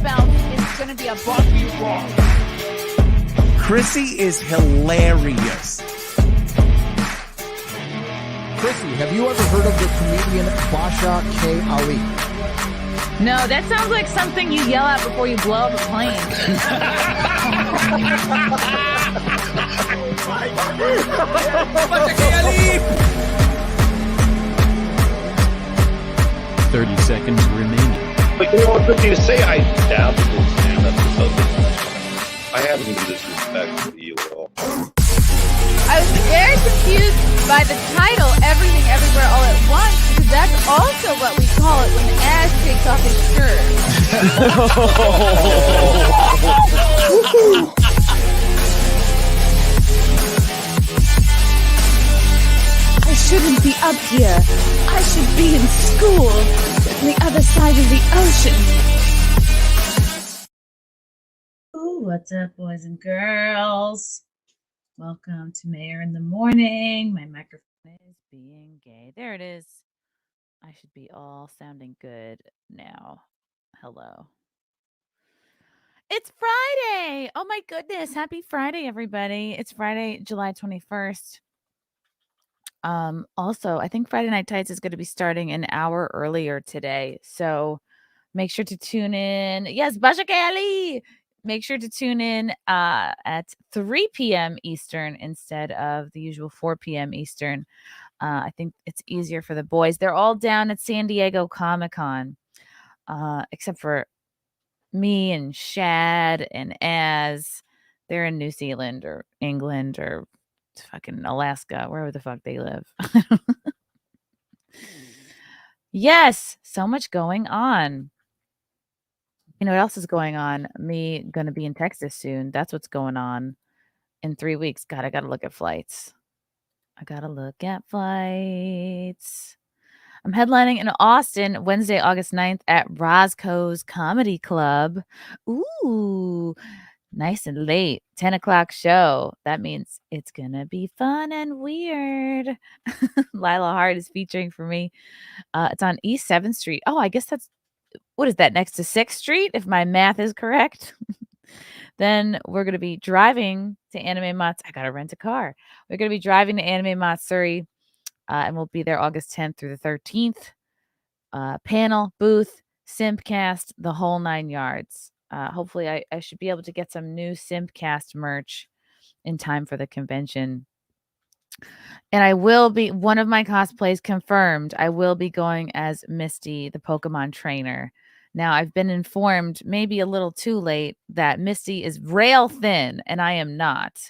spelled, it's going to be a Barbie wrong. Chrissie is hilarious. Chrissie, have you ever heard of the comedian Basha K. Ali? No, that sounds like something you yell out before you blow up a plane. Basha K. Ali! 30 seconds remaining. But you know, what you say I doubt it will stand up to something. I haven't been disrespectful to you at all. I was very confused by the title, Everything Everywhere All at Once, because that's also what we call it when Ash takes off his shirt. I shouldn't be up here. I should be in school on the other side of the ocean. Ooh, what's up, boys and girls? Welcome to Mayr in the Morning. My microphone is being gay. There it is. I should be all sounding good now. Hello. It's Friday. Oh my goodness. Happy Friday, everybody. It's Friday, July 21st. Also, I think Friday Night Tights is going to be starting an hour earlier today. So make sure to tune in. Yes, Basha K. Ali. Make sure to tune in at 3 p.m. Eastern instead of the usual 4 p.m. Eastern. I think it's easier for the boys. They're all down at San Diego Comic-Con, except for me and Shad and Az. They're in New Zealand or England or fucking Alaska, wherever the fuck they live. Yes, so much going on. You know what else is going on? Me going to be in Texas soon. That's what's going on in 3 weeks. God, I got to look at flights. I'm headlining in Austin Wednesday, August 9th at Roscoe's Comedy Club. Ooh, nice and late. 10 o'clock show. That means it's going to be fun and weird. Lila Hart is featuring for me. It's on East 7th Street. Oh, I guess that's, what is that, next to 6th Street, if my math is correct? Then we're going to be driving to Anime Mats. I got to rent a car. We're going to be driving to Anime Matsuri, and we'll be there August 10th through the 13th. Panel, booth, Simpcast, the whole 9 yards. Hopefully I should be able to get some new Simpcast merch in time for the convention. And I will be, one of my cosplays confirmed, I will be going as Misty, the Pokemon trainer. Now, I've been informed, maybe a little too late, that Misty is rail thin, and I am not,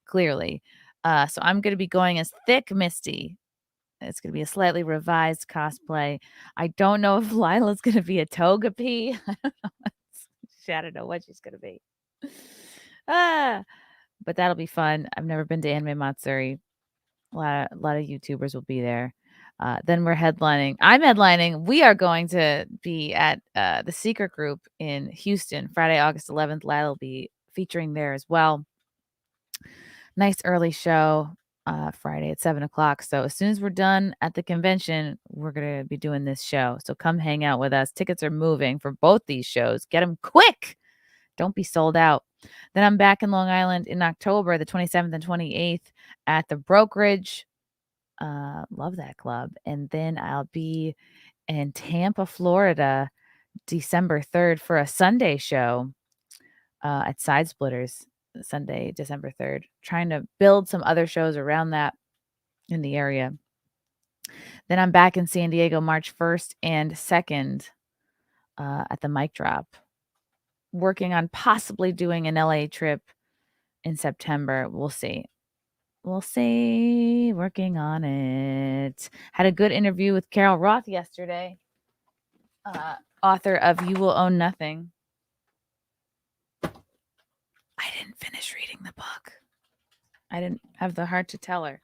clearly. So I'm going to be going as Thick Misty. It's going to be a slightly revised cosplay. I don't know if Lila's going to be a Togepi. I don't know. I don't know what she's going to be. But that'll be fun. I've never been to Anime Matsuri. A lot of YouTubers will be there. Then we're headlining. I'm headlining. We are going to be at the Secret Group in Houston, Friday, August 11th. Lila will be featuring there as well. Nice early show, Friday at 7 o'clock. So as soon as we're done at the convention, we're going to be doing this show. So come hang out with us. Tickets are moving for both these shows. Get them quick. Don't be sold out. Then I'm back in Long Island in October, the 27th and 28th at the Brokerage. Love that club. And then I'll be in Tampa, Florida, December 3rd for a Sunday show at Side Splitters, Sunday, December 3rd. Trying to build some other shows around that in the area. Then I'm back in San Diego March 1st and 2nd at the Mic Drop. Working on possibly doing an LA trip in September. We'll see. Working on it. Had a good interview with Carol Roth yesterday, author of You Will Own Nothing. I didn't finish reading the book. I didn't have the heart to tell her.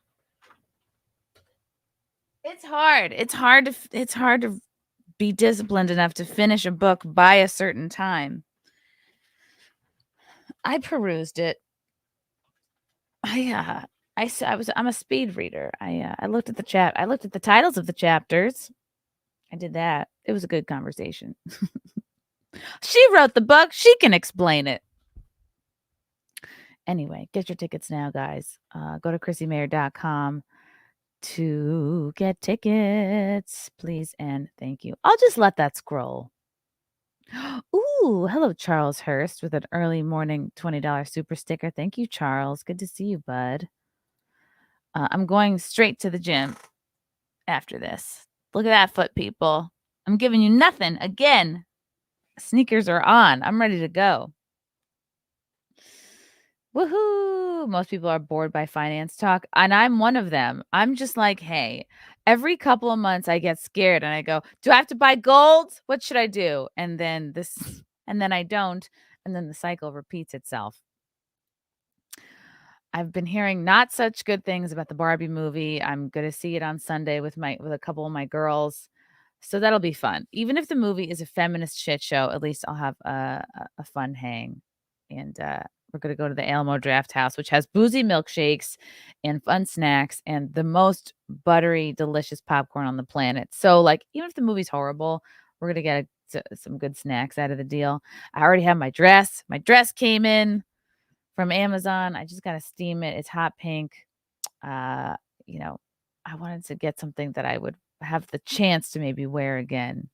It's hard. It's hard to be disciplined enough to finish a book by a certain time. I perused it. I'm a speed reader. I looked at I looked at the titles of the chapters. I did that. It was a good conversation. She wrote the book. She can explain it. Anyway, get your tickets now, guys. Go to ChrissieMayr.com to get tickets, please and thank you. I'll just let that scroll. Ooh, hello, Charles Hurst with an early morning $20 super sticker. Thank you, Charles. Good to see you, bud. I'm going straight to the gym after this. Look at that foot, people. I'm giving you nothing again. Sneakers are on. I'm ready to go. Woohoo! Most people are bored by finance talk, and I'm one of them. I'm just like, hey, every couple of months I get scared and I go, do I have to buy gold? What should I do? And then I don't, and then the cycle repeats itself. I've been hearing not such good things about the Barbie movie. I'm going to see it on Sunday with a couple of my girls. So that'll be fun. Even if the movie is a feminist shit show, at least I'll have a fun hang. And we're going to go to the Alamo Draft House, which has boozy milkshakes and fun snacks and the most buttery, delicious popcorn on the planet. So, like, even if the movie's horrible, we're going to get some good snacks out of the deal. I already have my dress. My dress came in from Amazon. I just got to steam it. It's hot pink. I wanted to get something that I would have the chance to maybe wear again.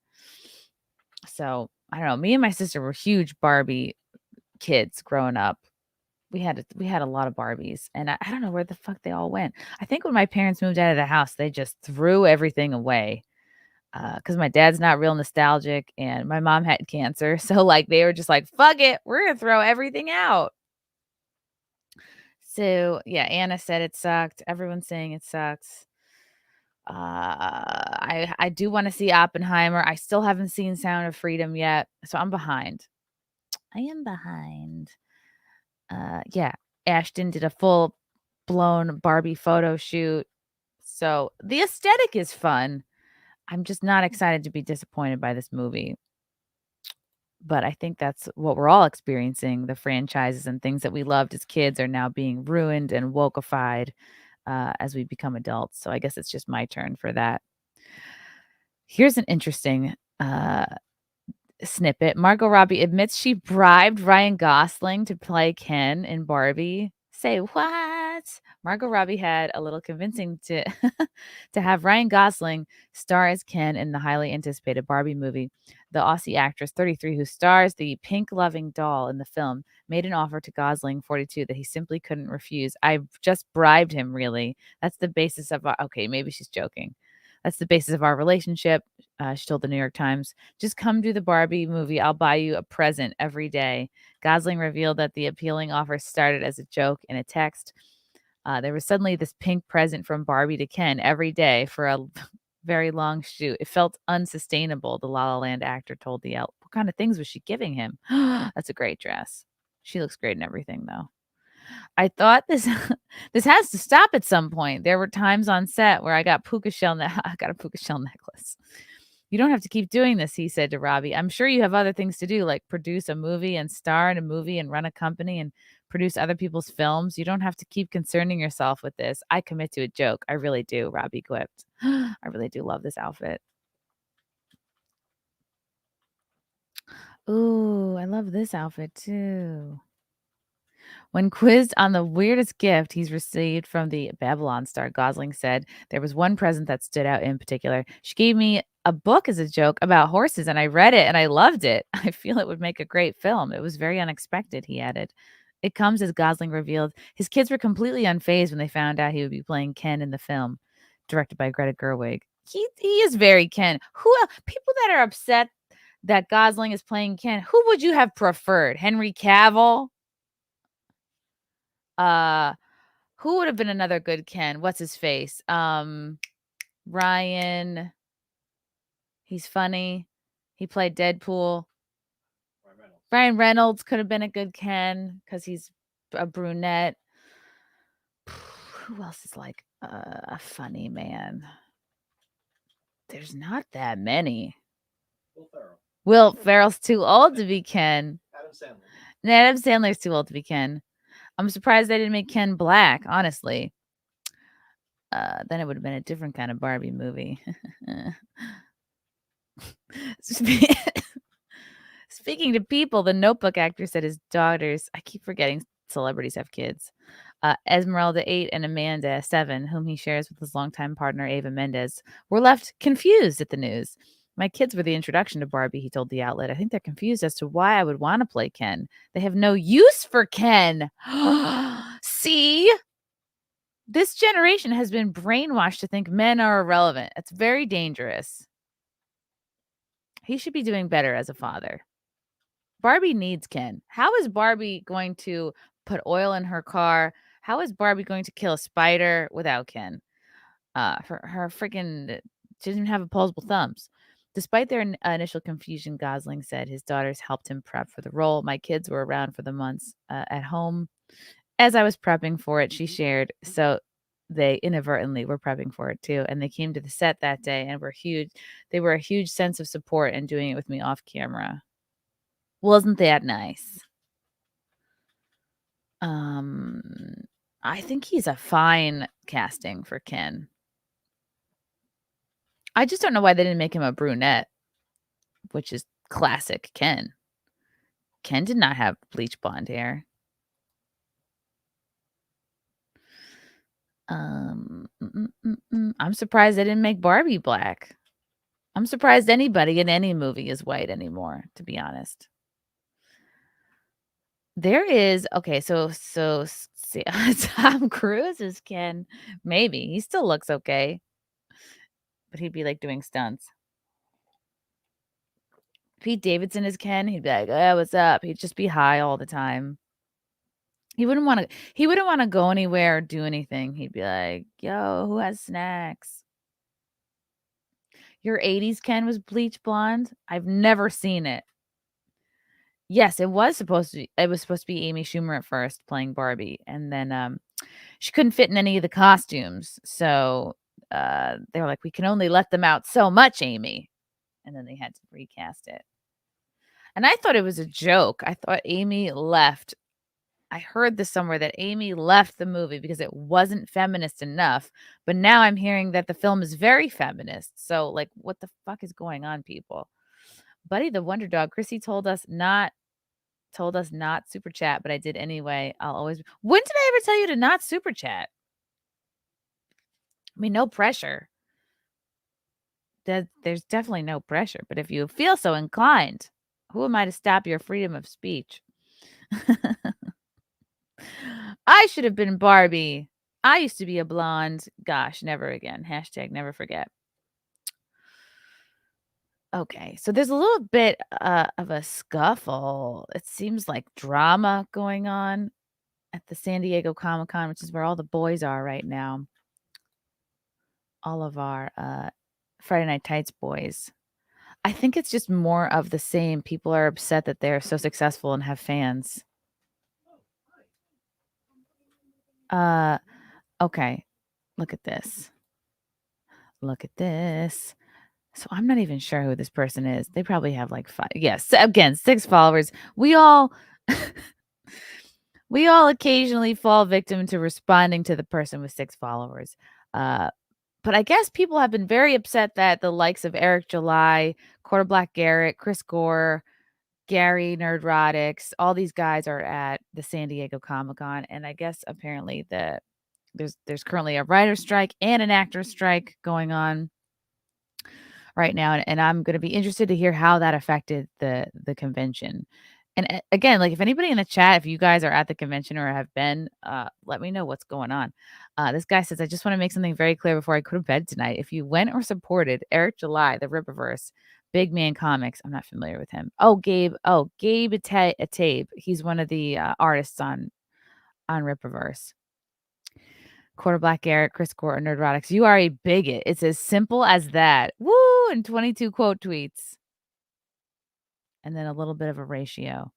So I don't know. Me and my sister were huge Barbie kids growing up. We had a lot of Barbies, and I don't know where the fuck they all went. I think when my parents moved out of the house, they just threw everything away. Because my dad's not real nostalgic, and my mom had cancer, so like they were just like, "Fuck it, we're gonna throw everything out." So yeah, Anna said it sucked. Everyone's saying it sucks. I do want to see Oppenheimer. I still haven't seen Sound of Freedom yet, so I'm behind. I am behind. Yeah, Ashton did a full blown Barbie photo shoot, so the aesthetic is fun. I'm just not excited to be disappointed by this movie. But I think that's what we're all experiencing. The franchises and things that we loved as kids are now being ruined and wokeified as we become adults. So I guess it's just my turn for that. Here's an interesting snippet. Margot Robbie admits she bribed Ryan Gosling to play Ken in Barbie. Say what? Margot Robbie had a little convincing to have Ryan Gosling star as Ken in the highly anticipated Barbie movie. The Aussie actress, 33, who stars the pink-loving doll in the film, made an offer to Gosling, 42, that he simply couldn't refuse. I just bribed him, really. That's the basis of okay, maybe she's joking. That's the basis of our relationship, she told the New York Times. Just come do the Barbie movie. I'll buy you a present every day. Gosling revealed that the appealing offer started as a joke in a text. There was suddenly this pink present from Barbie to Ken every day for a very long shoot. It felt unsustainable, the La La Land actor told the L. What kind of things was she giving him? That's a great dress. She looks great in everything, though. I thought this has to stop at some point. There were times on set where I got a puka shell necklace. You don't have to keep doing this, he said to Robbie. I'm sure you have other things to do, like produce a movie and star in a movie and run a company and produce other people's films. You don't have to keep concerning yourself with this. I commit to a joke. I really do, Robbie quipped. I really do love this outfit. Ooh, I love this outfit too. When quizzed on the weirdest gift he's received from the Babylon star, Gosling said, there was one present that stood out in particular. She gave me a book as a joke about horses, and I read it and I loved it. I feel it would make a great film. It was very unexpected, he added. It comes as Gosling revealed his kids were completely unfazed when they found out he would be playing Ken in the film, directed by Greta Gerwig. He is very Ken. Who else? People that are upset that Gosling is playing Ken, who would you have preferred? Henry Cavill? Who would have been another good Ken? What's his face? Ryan. He's funny. He played Deadpool. Ryan Reynolds could have been a good Ken because he's a brunette. Who else is like a funny man? There's not that many. Will Ferrell's too old to be Ken. Adam Sandler's too old to be Ken. I'm surprised they didn't make Ken black, honestly. Then it would have been a different kind of Barbie movie. Speaking to people, the Notebook actor said his daughters, I keep forgetting celebrities have kids, Esmeralda 8 and Amanda 7, whom he shares with his longtime partner Ava Mendes, were left confused at the news. My kids were the introduction to Barbie, he told the outlet. I think they're confused as to why I would want to play Ken. They have no use for Ken. See? This generation has been brainwashed to think men are irrelevant. It's very dangerous. He should be doing better as a father. Barbie needs Ken. How is Barbie going to put oil in her car? How is Barbie going to kill a spider without Ken? For her freaking, she doesn't even have opposable thumbs. Despite their initial confusion, Gosling said his daughters helped him prep for the role. My kids were around for the months at home as I was prepping for it, she shared. So they inadvertently were prepping for it too. And they came to the set that day and were huge. They were a huge sense of support and doing it with me off camera. Wasn't that nice? I think he's a fine casting for Ken. I just don't know why they didn't make him a brunette, which is classic Ken. Ken did not have bleach blonde hair. I'm surprised they didn't make Barbie black. I'm surprised anybody in any movie is white anymore, to be honest. There is okay, so see, Tom Cruise is Ken. Maybe he still looks okay, but he'd be like doing stunts. Pete Davidson is Ken. He'd be like, "Oh, what's up?" He'd just be high all the time. He wouldn't want to. He wouldn't want to go anywhere or do anything. He'd be like, "Yo, who has snacks?" Your 80s Ken was bleach blonde. I've never seen it. Yes, it was supposed to be Amy Schumer at first playing Barbie, and then she couldn't fit in any of the costumes. So they were like, "We can only let them out so much, Amy." And then they had to recast it. And I thought it was a joke. I thought Amy left. I heard this somewhere that Amy left the movie because it wasn't feminist enough. But now I'm hearing that the film is very feminist. So, like, what the fuck is going on, people? Buddy the Wonder Dog, Chrissy told us not super chat, but I did anyway. I'll always. When did I ever tell you to not super chat? I mean, no pressure. There's definitely no pressure. But if you feel so inclined, who am I to stop your freedom of speech? I should have been Barbie. I used to be a blonde. Gosh, never again. # never forget. Okay, so there's a little bit of a scuffle. It seems like drama going on at the San Diego Comic-Con, which is where all the boys are right now. All of our Friday Night Tights boys. I think it's just more of the same. People are upset that they're so successful and have fans. Okay. Look at this. Look at this. So I'm not even sure who this person is. They probably have like 5. Yes, again, 6 followers. We all occasionally fall victim to responding to the person with 6 followers. But I guess people have been very upset that the likes of Eric July, Quarter Black Garrett, Chris Gore, Gary Nerdrotics, all these guys are at the San Diego Comic-Con, and I guess apparently there's currently a writer's strike and an actor's strike going on right now, and I'm going to be interested to hear how that affected the convention. And again, like if anybody in the chat, if you guys are at the convention or have been, let me know what's going on. This guy says, I just want to make something very clear before I go to bed tonight. If you went or supported Eric July, the Rippaverse, Big Man Comics, I'm not familiar with him. Gabe Atabe. He's one of the artists on Rippaverse. Quarter Black Garrett, Chris Gore, Nerdrotics. You are a bigot. It's as simple as that. Woo! And 22 quote tweets. And then a little bit of a ratio.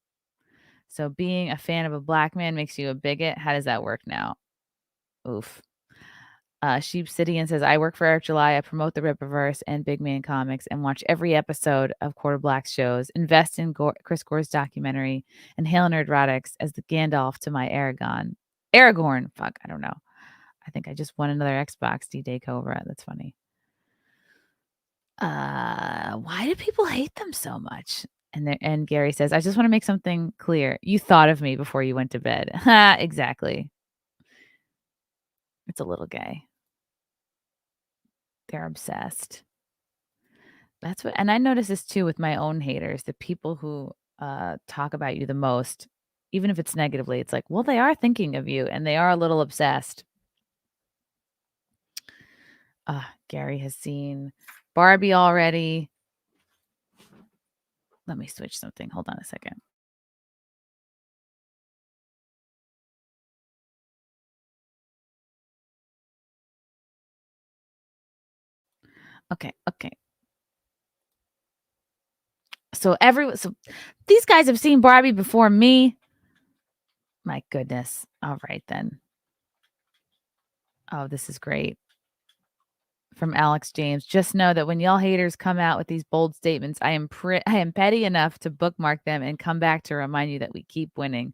So being a fan of a black man makes you a bigot. How does that work now? Oof. Sheep City and says, I work for Eric July. I promote the Rippaverse and Big Man Comics and watch every episode of Quarter Black's shows, invest in Chris Gore's documentary, and hail Nerdrotics as the Gandalf to my Aragorn. Fuck, I don't know. I think I just won another Xbox D-Day Cobra. That's funny. Why do people hate them so much? And Gary says, I just want to make something clear. You thought of me before you went to bed. Exactly. It's a little gay. They're obsessed. That's what, and I notice this too with my own haters, the people who talk about you the most, even if it's negatively, it's like, well, they are thinking of you and they are a little obsessed. Gary has seen Barbie already. Let me switch something. Hold on a second. Okay. So these guys have seen Barbie before me. My goodness. All right then. Oh, this is great. From Alex James. Just know that when y'all haters come out with these bold statements, I am petty enough to bookmark them and come back to remind you that we keep winning.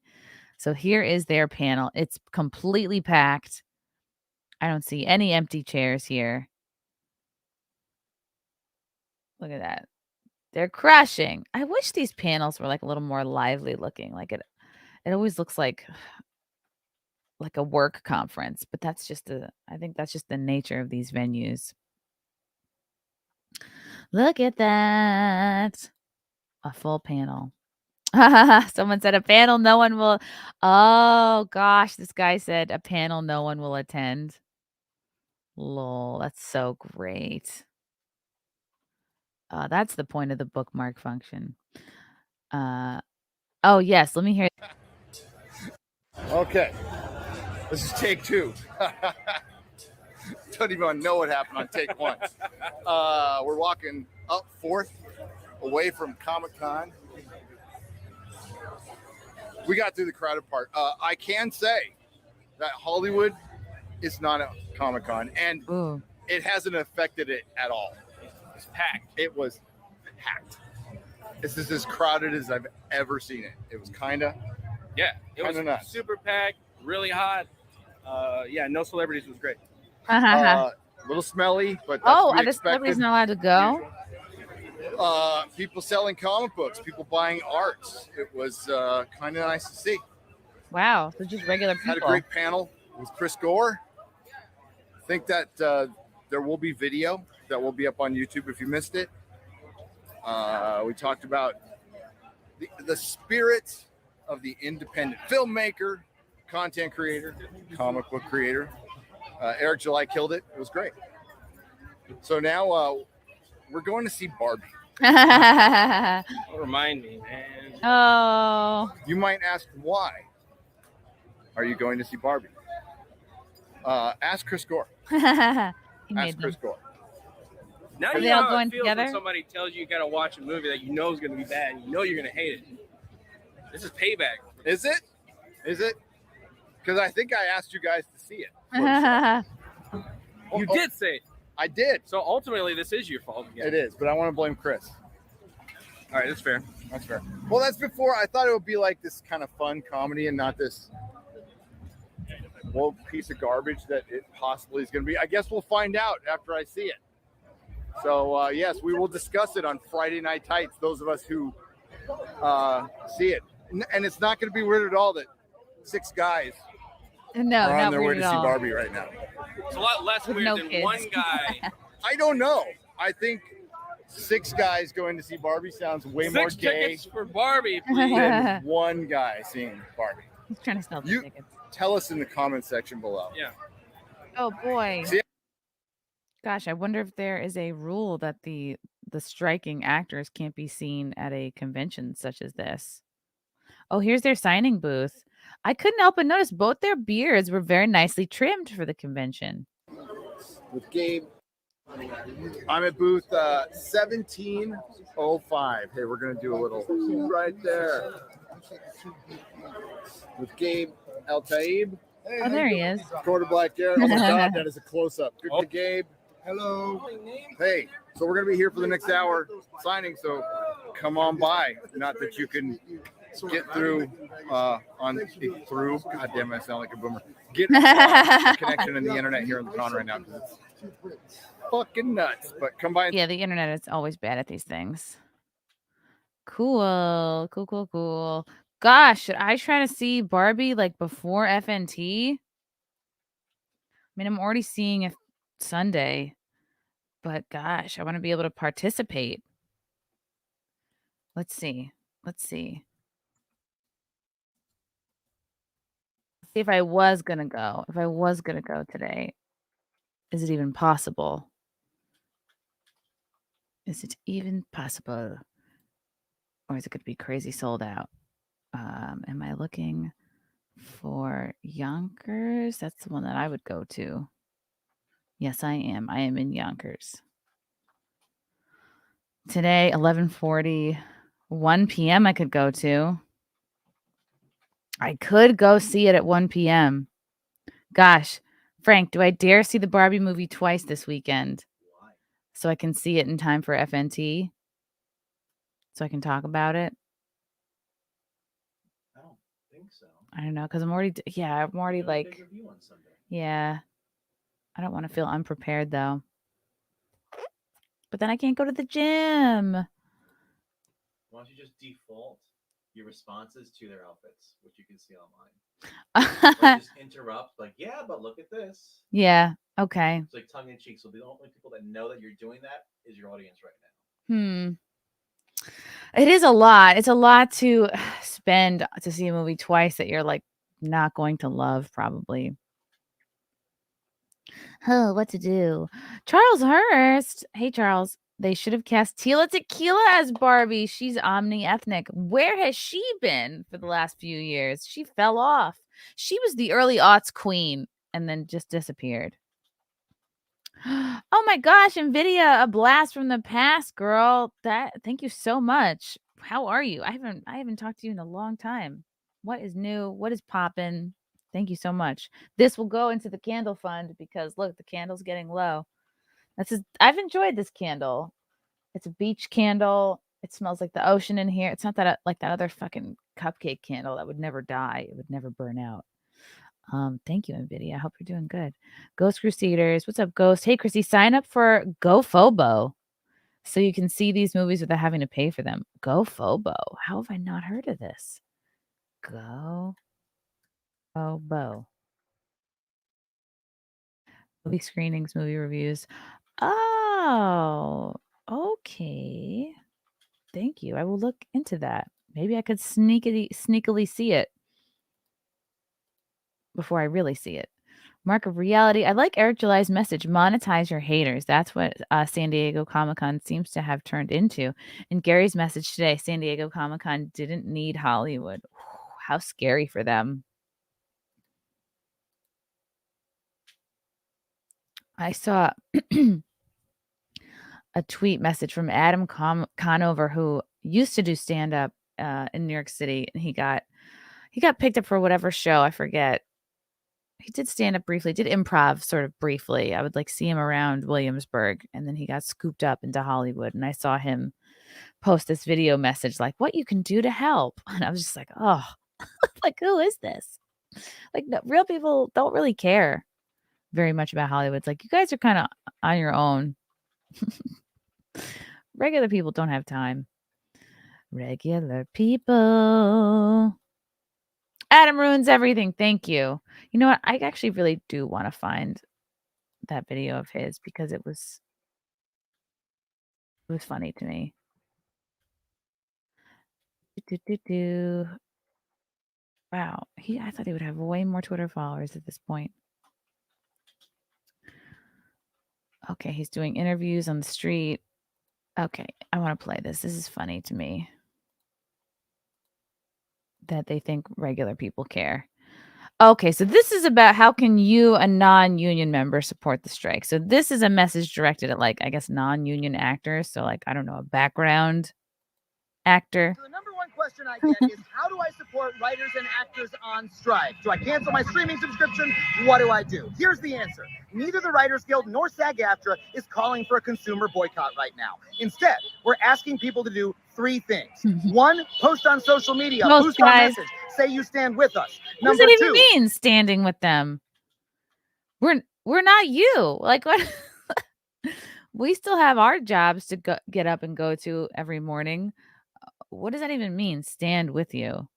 So here is their panel. It's completely packed. I don't see any empty chairs here. Look at that. They're crushing. I wish these panels were like a little more lively looking. Like it always looks like a work conference, but I think that's just the nature of these venues. Look at that. A full panel. Someone said a panel no one will. Oh gosh, this guy said a panel no one will attend. Lol, that's so great. That's the point of the bookmark function. Oh yes, let me hear. Okay, this is take 2. Don't even know what happened on take 1. We're walking up 4th away from Comic-Con. We got through the crowded part. I can say that Hollywood is not a Comic-Con, and it hasn't affected it at all. It's packed. It was packed. This is as crowded as I've ever seen it. It was it was nuts. Super packed, really hot. No celebrities was great. A little smelly, but that's to be the celebrities expected. not allowed to go. People selling comic books, people buying arts. It was kind of nice to see. Wow, so just regular people. Had a great panel with Chris Gore. I think that there will be video that will be up on YouTube if you missed it. We talked about the spirit of the independent filmmaker, content creator, comic book creator. Eric July killed it. It was great. So now we're going to see Barbie. Don't remind me, man. Oh. You might ask, why are you going to see Barbie? Ask Chris Gore. Ask Chris Gore. Now Are you they know all how going it feels together? when somebody tells you got to watch a movie that you know is going to be bad and you know you're going to hate it. This is payback. Is it? Because I think I asked you guys to see it. You did say it. I did. So ultimately, this is your fault again. It is, but I want to blame Chris. All right, that's fair. That's fair. Well, that's before I thought it would be like this kind of fun comedy and not this woke piece of garbage that it possibly is going to be. I guess we'll find out after I see it. So, yes, we will discuss it on Friday Night Tights, those of us who see it. And it's not going to be weird at all that 6 guys are on their way to see Barbie right now. It's a lot less weird than kids. one guy. I don't know. I think 6 guys going to see Barbie sounds way more 6 gay tickets for Barbie, please. than one guy seeing Barbie. He's trying to sell the You tickets. tell us in the comment section below. Yeah. Oh boy. See? Gosh, I wonder if there is a rule that the striking actors can't be seen at a convention such as this. Oh, here's their signing booth. I couldn't help but notice both their beards were very nicely trimmed for the convention. With Gabe, I'm at booth 1705. Hey, we're going to do a little right there. With Gabe El-Taib. Oh, there he is. Quarter black there. Oh my God, that is a close-up. Good to Gabe. Hello. Hey, so we're going to be here for the next hour signing, so come on by. Not that you can get through God damn it, I sound like a boomer. Get a connection in the internet here in the con right now because it's fucking nuts. But come by. Yeah, the internet is always bad at these things. Cool. Cool. Gosh, should I try to see Barbie like before FNT? I mean, I'm already seeing it Sunday, but gosh, I want to be able to participate. Let's see. See if I was gonna go. If I was gonna go today, is it even possible? Is it even possible? Or is it gonna be crazy sold out? Am I looking for Yonkers? That's the one that I would go to. Yes, I am. I am in Yonkers. Today, 11:40, 1 p.m. I could go to. I could go see it at 1 p.m. Gosh, Frank, do I dare see the Barbie movie twice this weekend? Why? So I can see it in time for FNT? So I can talk about it? I don't think so. I don't know, because I'm already like, Big review on Sunday. yeah. I don't want to feel unprepared, though. But then I can't go to the gym. Why don't you just default your responses to their outfits, which you can see online? Or just interrupt, like, yeah, but look at this. Yeah, okay. It's like tongue in cheek. So the only people that know that you're doing that is your audience right now. It is a lot. It's a lot to spend to see a movie twice that you're like not going to love, probably. Oh, what to do? Charles Hurst. Hey, Charles. They should have cast Tila Tequila as Barbie. She's omni-ethnic. Where has she been for the last few years? She fell off. She was the early aughts queen and then just disappeared. Oh my gosh, NVIDIA, a blast from the past, girl. Thank you so much. How are you? I haven't talked to you in a long time. What is new? What is poppin'? Thank you so much. This will go into the candle fund because look, the candle's getting low. I've enjoyed this candle. It's a beach candle. It smells like the ocean in here. It's not that like that other fucking cupcake candle that would never die. It would never burn out. Thank you, NVIDIA. I hope you're doing good. Ghost Crusaders. What's up, Ghost? Hey, Chrissy, sign up for GoFobo so you can see these movies without having to pay for them. GoFobo. How have I not heard of this? GoFobo. Movie screenings, movie reviews. Oh, okay. Thank you. I will look into that. Maybe I could sneakily see it before I really see it. Mark of Reality. I like Eric July's message. Monetize your haters. That's what San Diego Comic-Con seems to have turned into. And Gary's message today, San Diego Comic-Con didn't need Hollywood. How scary for them. I saw a tweet message from Adam Conover, who used to do stand-up in New York City, and he got picked up for whatever show, I forget. He did stand up briefly, did improv sort of briefly. I would like see him around Williamsburg, and then he got scooped up into Hollywood, and I saw him post this video message like, what you can do to help. And I was just like, oh, like, who is this? Like, no, real people don't really care very much about Hollywood. It's like, you guys are kind of on your own. Regular people don't have time. Regular people. Adam ruins everything. Thank you. You know what? I actually really do want to find that video of his because it was funny to me. Wow. I thought he would have way more Twitter followers at this point. Okay, he's doing interviews on the street. Okay, I want to play this. This is funny to me that they think regular people care. Okay, so this is about how can you, a non-union member, support the strike. So this is a message directed at, like, I guess, non-union actors. So, like, I don't know, a background actor. So the number one question I get is, how do I support writers and actors on strike? Do I cancel my streaming subscription? What do I do? Here's the answer. Neither the Writers Guild nor SAG-AFTRA is calling for a consumer boycott right now. Instead, we're asking people to do three things. One, post on social media, boost our message, say you stand with us. What does it even mean, standing with them? We're not you. Like, what? We still have our jobs to get up and go to every morning. what does that even mean? Stand with you.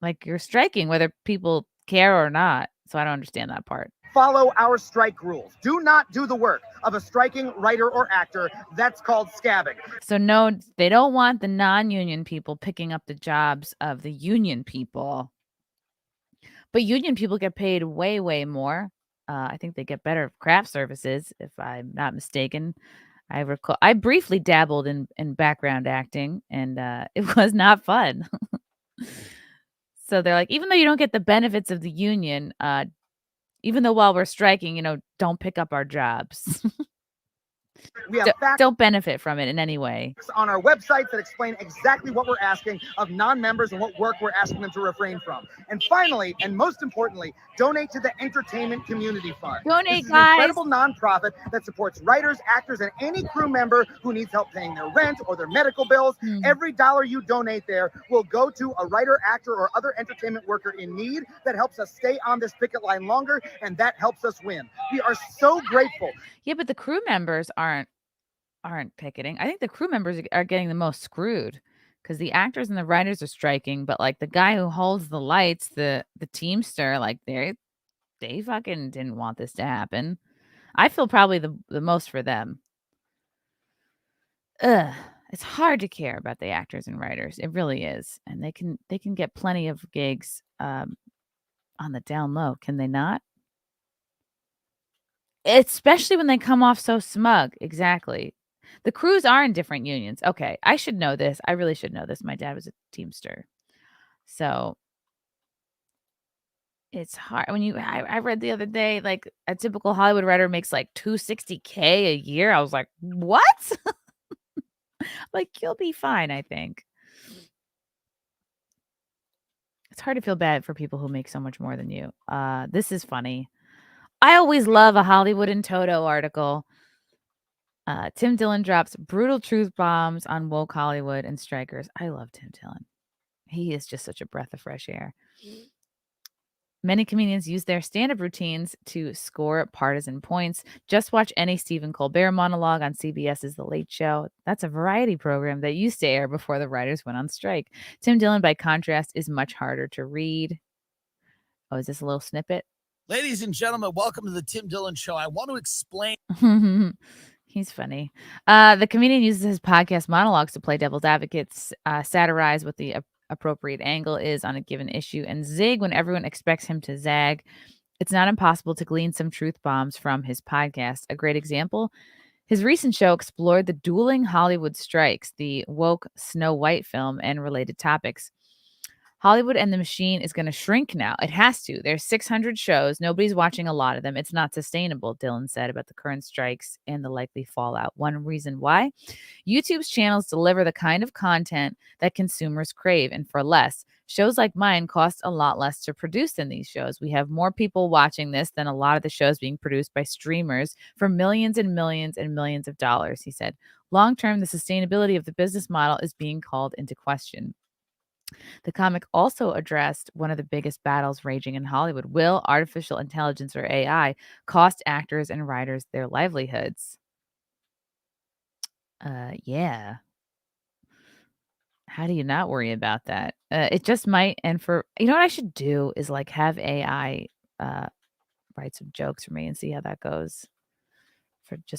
Like you're striking whether people care or not. So I don't understand that part. Follow our strike rules. Do not do the work of a striking writer or actor. That's called scabbing. So no, they don't want the non-union people picking up the jobs of the union people. But union people get paid way, way more. I think they get better craft services, if I'm not mistaken. I recall I briefly dabbled in background acting, and it was not fun. So they're like, even though you don't get the benefits of the union, even though while we're striking, don't pick up our jobs. We have facts Don't benefit from it in any way. on our websites that explain exactly what we're asking of non-members and what work we're asking them to refrain from. And finally, and most importantly, donate to the Entertainment Community Fund. Donate, this is guys. an incredible nonprofit that supports writers, actors, and any crew member who needs help paying their rent or their medical bills. Every dollar you donate there will go to a writer, actor, or other entertainment worker in need. That helps us stay on this picket line longer, and that helps us win. We are so grateful. Yeah, but the crew members aren't picketing. I think the crew members are getting the most screwed because the actors and the writers are striking, but like the guy who holds the lights, the teamster, like they fucking didn't want this to happen. I feel probably the most for them. It's hard to care about the actors and writers. It really is, and they can get plenty of gigs on the down low, can they not? Especially when they come off so smug. Exactly. The crews are in different unions. Okay, I should know this. I really should know this. My dad was a teamster. So it's hard when I read the other day, like a typical Hollywood writer makes like $260K a year. I was like, what? Like, you'll be fine, I think. It's hard to feel bad for people who make so much more than you. This is funny. I always love a Hollywood in Toto article. Tim Dillon drops brutal truth bombs on woke Hollywood and strikers. I love Tim Dillon. He is just such a breath of fresh air. Many comedians use their stand-up routines to score partisan points. Just watch any Stephen Colbert monologue on CBS's The Late Show. That's a variety program that used to air before the writers went on strike. Tim Dillon, by contrast, is much harder to read. Oh, is this a little snippet? Ladies and gentlemen, welcome to the Tim Dillon Show. I want to explain. He's funny. The comedian uses his podcast monologues to play devil's advocates, satirize what the appropriate angle is on a given issue, and zig when everyone expects him to zag. It's not impossible to glean some truth bombs from his podcast. A great example, his recent show explored the dueling Hollywood strikes, the woke Snow White film, and related topics. Hollywood and the machine is going to shrink now. It has to. There's 600 shows. Nobody's watching a lot of them. It's not sustainable, Dillon said about the current strikes and the likely fallout. One reason why? YouTube's channels deliver the kind of content that consumers crave, and for less. Shows like mine cost a lot less to produce than these shows. We have more people watching this than a lot of the shows being produced by streamers for millions and millions and millions of dollars, he said. Long-term, the sustainability of the business model is being called into question. The comic also addressed one of the biggest battles raging in Hollywood. Will artificial intelligence, or AI, cost actors and writers their livelihoods? Yeah. How do you not worry about that? It just might. And for, what I should do is like have AI write some jokes for me and see how that goes.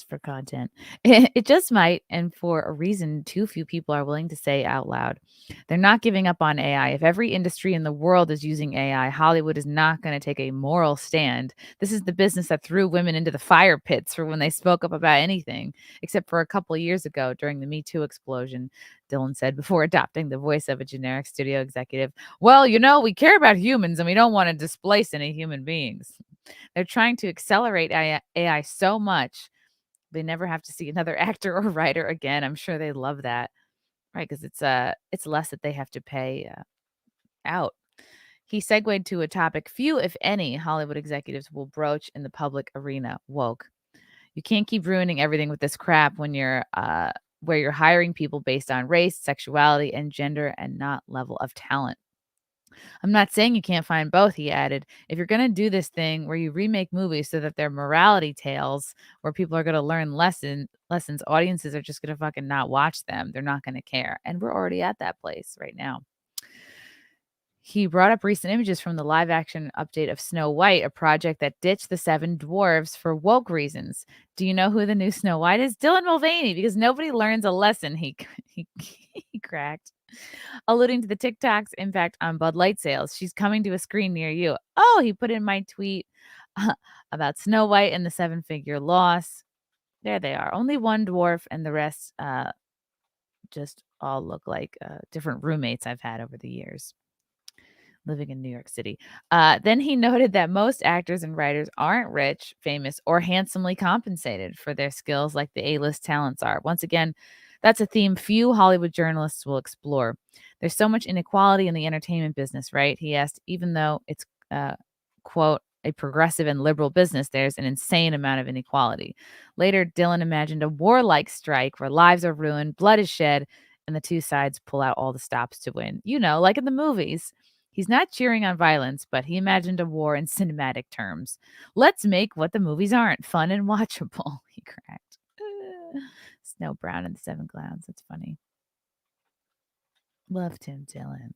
For content. It just might, and for a reason too few people are willing to say out loud. They're not giving up on AI. If every industry in the world is using AI, Hollywood is not going to take a moral stand. This is the business that threw women into the fire pits for when they spoke up about anything, except for a couple of years ago during the Me Too explosion, Dillon said before adopting the voice of a generic studio executive. Well, we care about humans and we don't want to displace any human beings. They're trying to accelerate AI so much they never have to see another actor or writer again. I'm sure they love that, right? Because it's less that they have to pay out. He segued to a topic few, if any, Hollywood executives will broach in the public arena: woke. You can't keep ruining everything with this crap when you're where you're hiring people based on race, sexuality, and gender, and not level of talent. I'm not saying you can't find both, he added. If you're going to do this thing where you remake movies so that they're morality tales where people are going to learn lessons, audiences are just going to fucking not watch them. They're not going to care. And we're already at that place right now. He brought up recent images from the live action update of Snow White, a project that ditched the 7 dwarves for woke reasons. Do you know who the new Snow White is? Dylan Mulvaney, because nobody learns a lesson, he cracked. Alluding to the TikTok's impact on Bud Light sales. She's coming to a screen near you. Oh, he put in my tweet about Snow White and the 7-figure loss. There they are. Only one dwarf and the rest just all look like different roommates I've had over the years living in New York City. Then he noted that most actors and writers aren't rich, famous, or handsomely compensated for their skills like the A-list talents are. Once again, that's a theme few Hollywood journalists will explore. There's so much inequality in the entertainment business, right? He asked, even though it's, quote, a progressive and liberal business, there's an insane amount of inequality. Later, Dillon imagined a warlike strike where lives are ruined, blood is shed, and the two sides pull out all the stops to win. You know, like in the movies. He's not cheering on violence, but he imagined a war in cinematic terms. Let's make what the movies aren't, fun and watchable, he cracked. Snow Brown and the 7 Clowns. That's funny. Love Tim Dillon.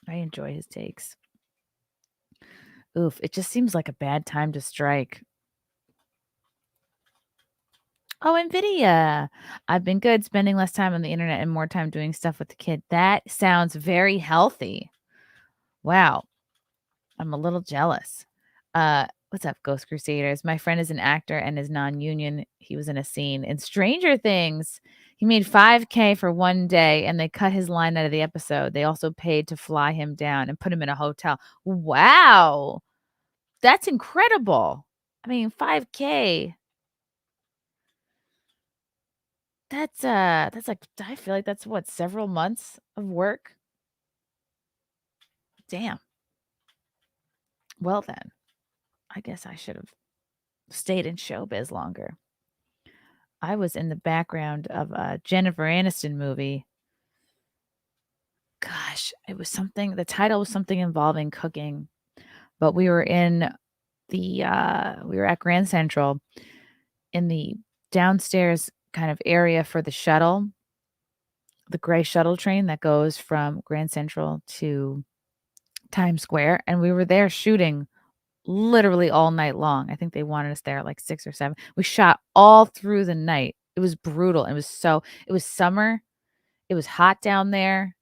I enjoy his takes. Oof, it just seems like a bad time to strike. Oh, NVIDIA. I've been good spending less time on the internet and more time doing stuff with the kid. That sounds very healthy. Wow. I'm a little jealous. What's up, Ghost Crusaders? My friend is an actor and is non-union. He was in a scene in Stranger Things. He made $5,000 for one day and they cut his line out of the episode. They also paid to fly him down and put him in a hotel. Wow. That's incredible. I mean, $5,000. That's like, I feel like that's what, several months of work? Damn. Well then, I guess I should have stayed in showbiz longer. I was in the background of a Jennifer Aniston movie. Gosh, it was something, the title was something involving cooking, but we were in the, we were at Grand Central in the downstairs kind of area for the shuttle, the gray shuttle train that goes from Grand Central to Times Square. And we were there shooting literally all night long. I think they wanted us there at like 6 or 7. We shot all through the night. It was brutal. It was summer. It was hot down there.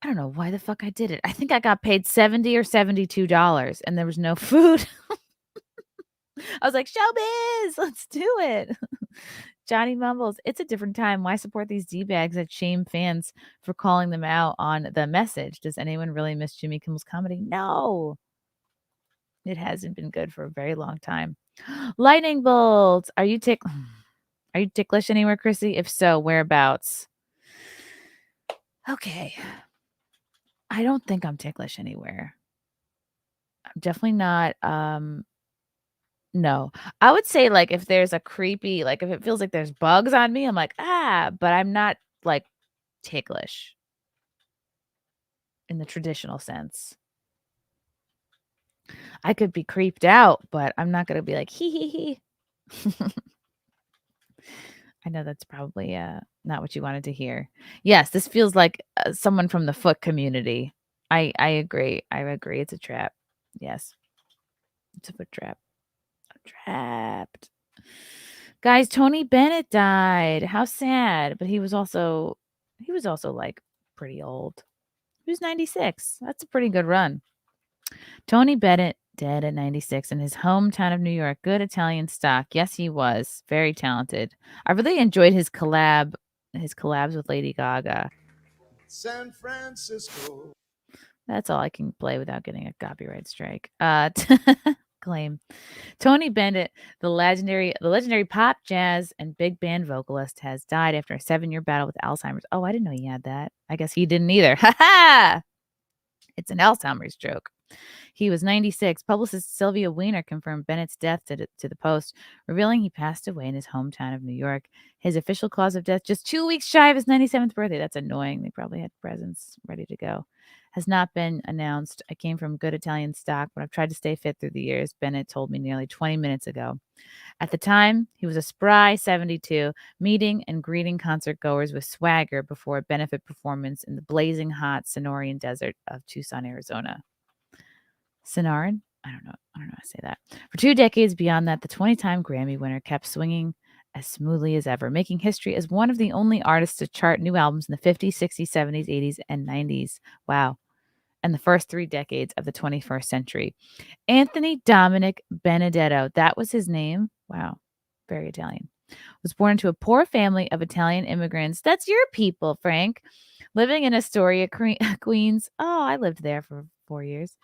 I don't know why the fuck I did it. I think I got paid $70 or $72 and there was no food. I was like, showbiz, let's do it. Johnny mumbles, it's a different time. Why support these D-bags that shame fans for calling them out on the message? Does anyone really miss Jimmy Kimmel's comedy? No. It hasn't been good for a very long time. Lightning bolts. Are you ticklish anywhere, Chrissy? If so, whereabouts? Okay. I don't think I'm ticklish anywhere. I'm definitely not. No, I would say like if there's a creepy, like if it feels like there's bugs on me, I'm like, but I'm not like ticklish in the traditional sense. I could be creeped out, but I'm not going to be like, hee. I know that's probably not what you wanted to hear. Yes, this feels like someone from the foot community. I agree. I agree. It's a trap. Yes, it's a foot trap. Trapped. Guys, Tony Bennett died. How sad. But he was also like pretty old. He was 96. That's a pretty good run. Tony Bennett dead at 96 in his hometown of New York. Good Italian stock. Yes, he was. Very talented. I really enjoyed his collabs with Lady Gaga. San Francisco. That's all I can play without getting a copyright strike. Claim. Tony Bennett, the legendary pop, jazz, and big band vocalist, has died after a 7-year battle with Alzheimer's. Oh, I didn't know he had that. I guess he didn't either. Ha ha! It's an Alzheimer's joke. He was 96. Publicist Sylvia Weiner confirmed Bennett's death to the Post, revealing he passed away in his hometown of New York. His official cause of death, just 2 weeks shy of his 97th birthday. That's annoying. They probably had presents ready to go. Has not been announced. I came from good Italian stock, but I've tried to stay fit through the years, Bennett told me nearly 20 minutes ago. At the time, he was a spry 72, meeting and greeting concert goers with swagger before a benefit performance in the blazing hot Sonoran desert of Tucson, Arizona. Sonoran? I don't know how to say that. For 2 decades beyond that, the 20-time Grammy winner kept swinging as smoothly as ever, making history as one of the only artists to chart new albums in the 50s, 60s, 70s, 80s, and 90s. Wow. And the first 3 decades of the 21st century. Anthony Dominic Benedetto, that was his name. Wow. Very Italian. Was born into a poor family of Italian immigrants. That's your people, Frank. Living in Astoria, Queens. Oh, I lived there for 4 years.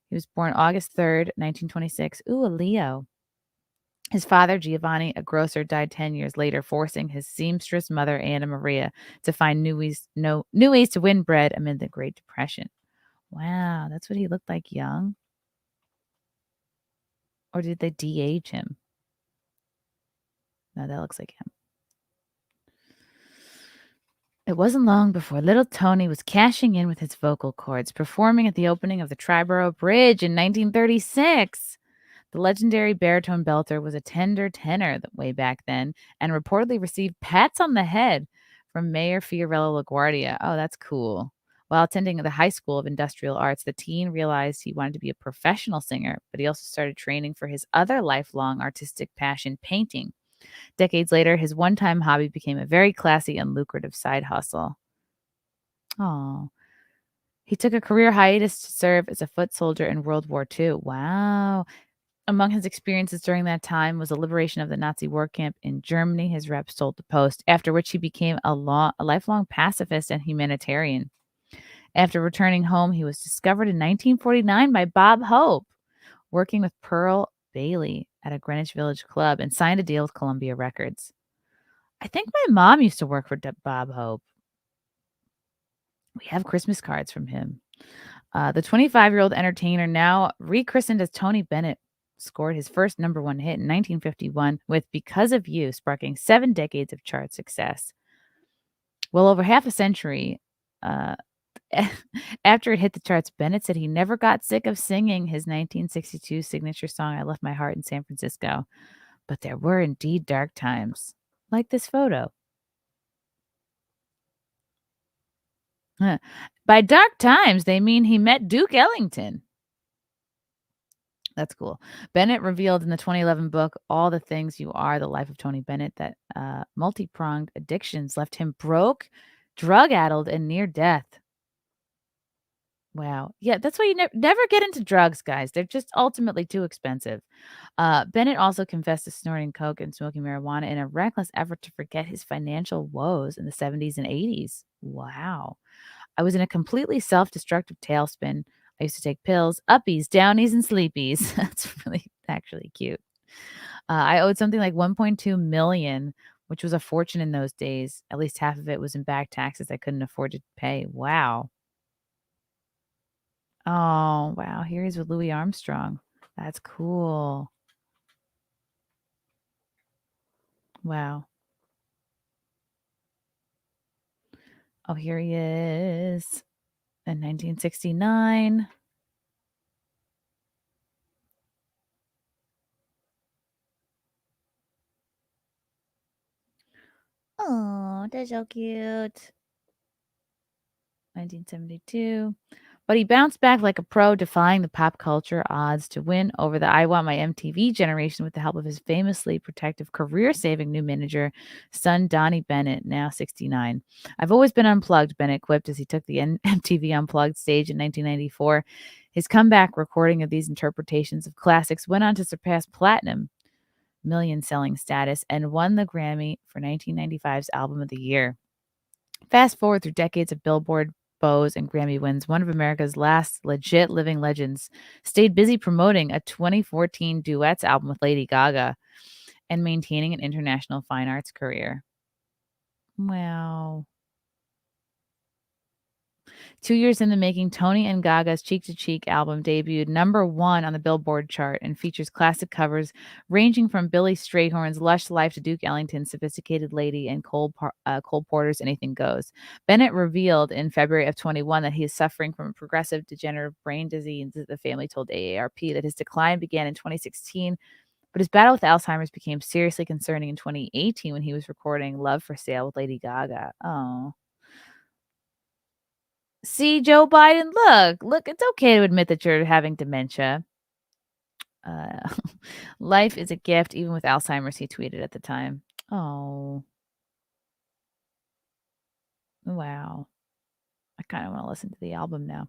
He was born August 3rd, 1926. Ooh, a Leo. His father, Giovanni, a grocer, died 10 years later, forcing his seamstress mother, Anna Maria, to find new ways to win bread amid the Great Depression. Wow, that's what he looked like young? Or did they de-age him? No, that looks like him. It wasn't long before little Tony was cashing in with his vocal cords, performing at the opening of the Triborough Bridge in 1936. The legendary baritone belter was a tender tenor way back then and reportedly received pats on the head from Mayor Fiorello LaGuardia. Oh, that's cool. While attending the High School of Industrial Arts, the teen realized he wanted to be a professional singer, but he also started training for his other lifelong artistic passion, painting. Decades later, his one-time hobby became a very classy and lucrative side hustle. Oh. He took a career hiatus to serve as a foot soldier in World War II. Wow. Among his experiences during that time was the liberation of the Nazi war camp in Germany, his reps told the Post, after which he became a lifelong pacifist and humanitarian. After returning home, he was discovered in 1949 by Bob Hope, working with Pearl Bailey at a Greenwich Village club, and signed a deal with Columbia Records. I think my mom used to work for Bob Hope. We have Christmas cards from him. The 25-year-old entertainer, now rechristened as Tony Bennett, scored his first #1 hit in 1951 with Because of You, sparking 7 decades of chart success. Well over half a century after it hit the charts, Bennett said he never got sick of singing his 1962 signature song, I Left My Heart in San Francisco. But there were indeed dark times, like this photo. By dark times, they mean he met Duke Ellington. That's cool. Bennett revealed in the 2011 book, All the Things You Are, The Life of Tony Bennett, that multi-pronged addictions left him broke, drug-addled, and near death. Wow. Yeah, that's why you never get into drugs, guys. They're just ultimately too expensive. Bennett also confessed to snorting coke and smoking marijuana in a reckless effort to forget his financial woes in the 70s and 80s. Wow. I was in a completely self-destructive tailspin. I used to take pills, uppies, downies, and sleepies. That's really actually cute. I owed something like $1.2 million, which was a fortune in those days. At least half of it was in back taxes I couldn't afford to pay. Wow. Oh, wow. Here he's with Louis Armstrong. That's cool. Wow. Oh, here he is in 1969. Oh, that's so cute. 1972. But he bounced back like a pro, defying the pop culture odds to win over the I Want My MTV generation with the help of his famously protective, career-saving new manager, son Donnie Bennett, now 69. I've always been unplugged, Bennett quipped as he took the MTV Unplugged stage in 1994. His comeback recording of these interpretations of classics went on to surpass platinum million-selling status and won the Grammy for 1995's Album of the Year. Fast forward through decades of Billboard, Bose, and Grammy wins, one of America's last legit living legends stayed busy promoting a 2014 duets album with Lady Gaga and maintaining an international fine arts career. Wow. 2 years in the making, Tony and Gaga's Cheek to Cheek album debuted #1 on the Billboard chart and features classic covers ranging from Billy Strayhorn's Lush Life to Duke Ellington's Sophisticated Lady and Cole Porter's Anything Goes. Bennett revealed in February of 21 that he is suffering from a progressive degenerative brain disease. The family told AARP that his decline began in 2016, but his battle with Alzheimer's became seriously concerning in 2018 when he was recording Love for Sale with Lady Gaga. Oh. See, Joe Biden, look, it's okay to admit that you're having dementia. Life is a gift, even with Alzheimer's, he tweeted at the time. Oh. Wow. I kind of want to listen to the album now.